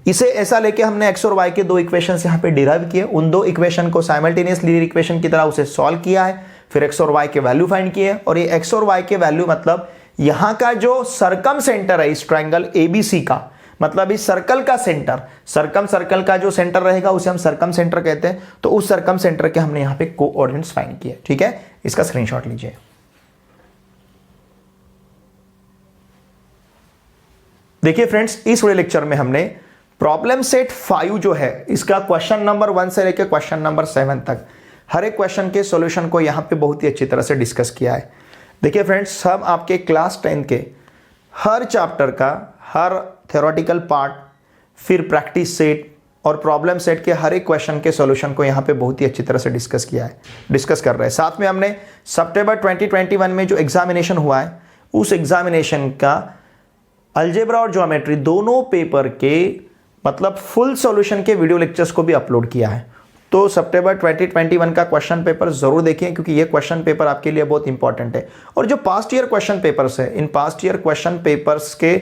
इसे ऐसा लेके हमने x और y के दो इक्वेशंस यहाँ पे डिराइव किए, उन दो इक्वेशन को साइमल्टेनियस लीनियर इक्वेशन की तरह उसे सॉल्व किया है, फिर x और y के वैल्यू फाइंड किए। और ये x और y के वैल्यू मतलब यहाँ का जो सर्कम सेंटर है इस ट्राइंगल ABC का, मतलब इस सर्कल का सेंटर, सर्कल का जो सेंटर रहेगा उसे हम सर्कम सेंटर कहते हैं। तो उस सर्कम सेंटर के हमने यहाँ पे कोऑर्डिनेट्स फाइंड किए। ठीक है, इसका स्क्रीनशॉट लीजिए। देखिए फ्रेंड्स, इस वीडियो लेक्चर में हमने प्रॉब्लम सेट 5 जो है इसका क्वेश्चन नंबर 1 से लेकर क्वेश्चन नंबर 7 तक हर एक क्वेश्चन के सॉल्यूशन को यहाँ पे बहुत ही अच्छी तरह से डिस्कस किया है। देखिए फ्रेंड्स, हम आपके क्लास 10 के हर चैप्टर का हर थ्योरेटिकल पार्ट, फिर प्रैक्टिस सेट और प्रॉब्लम सेट के हर एक क्वेश्चन के सॉल्यूशन को यहाँ पे बहुत ही अच्छी तरह से डिस्कस कर रहे हैं। साथ में हमने सितंबर 2021 में जो एग्जामिनेशन हुआ है उस एग्जामिनेशन का अलजेब्रा और ज्योमेट्री दोनों पेपर के मतलब फुल सॉल्यूशन के वीडियो लेक्चर्स को भी अपलोड किया है। तो सितंबर 2021 का क्वेश्चन पेपर जरूर देखिए क्योंकि ये क्वेश्चन पेपर आपके लिए बहुत इंपॉर्टेंट है। और जो पास्ट ईयर क्वेश्चन पेपर्स है, in past year question papers के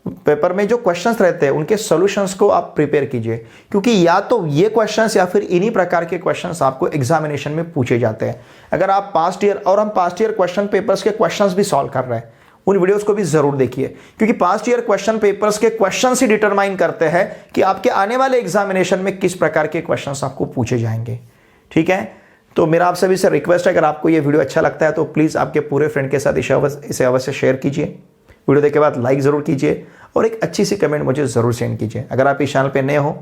पेपर में जो क्वेश्चंस रहते हैं उनके सॉल्यूशंस को आप प्रिपेयर कीजिए, क्योंकि या तो ये क्वेश्चंस या फिर इन्हीं प्रकार के क्वेश्चंस आपको एग्जामिनेशन में पूछे जाते हैं। अगर आप पास्ट ईयर और हम पास्ट ईयर क्वेश्चन पेपर्स के क्वेश्चंस भी सॉल्व कर रहे हैं, उन वीडियोस को भी जरूर देखिए, क्योंकि पास्ट ईयर क्वेश्चन पेपर्स के क्वेश्चंस ही डिटरमाइन करते हैं कि आपके आने वाले एग्जामिनेशन में किस प्रकार के क्वेश्चंस आपको पूछे जाएंगे। ठीक है, तो मेरा आप सभी से रिक्वेस्ट है, अगर आपको ये वीडियो अच्छा लगता है तो प्लीज़ आपके पूरे फ्रेंड के साथ इसे अवश्य शेयर कीजिए। वीडियो देखने के बाद लाइक ज़रूर कीजिए और एक अच्छी सी कमेंट मुझे ज़रूर सेंड कीजिए। अगर आप इस चैनल पर नए हो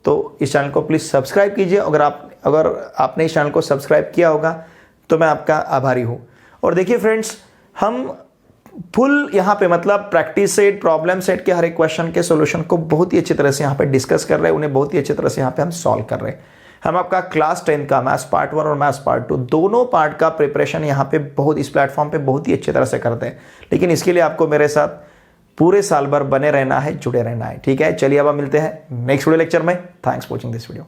तो इस चैनल को प्लीज़ सब्सक्राइब कीजिए। अगर आपने इस चैनल को सब्सक्राइब किया होगा तो मैं आपका आभारी हूँ। और देखिए फ्रेंड्स, हम फुल यहाँ पे मतलब प्रैक्टिस सेट, प्रॉब्लम सेट के हर एक क्वेश्चन के सॉल्यूशन को बहुत ही अच्छी तरह से यहाँ पे डिस्कस कर रहे हैं, उन्हें बहुत ही अच्छी तरह से यहाँ पे हम सॉल्व कर रहे हैं। हम आपका क्लास 10 का मैथ्स पार्ट 1 और मैथ्स पार्ट 2 दोनों पार्ट का प्रिपरेशन यहाँ पे बहुत इस प्लेटफॉर्म पे बहुत ही अच्छी तरह से करते हैं। लेकिन इसके लिए आपको मेरे साथ पूरे साल भर बने रहना है, जुड़े रहना है। ठीक है, चलिए अब हम मिलते हैं नेक्स्ट वीडियो लेक्चर में। Thanks for watching this video.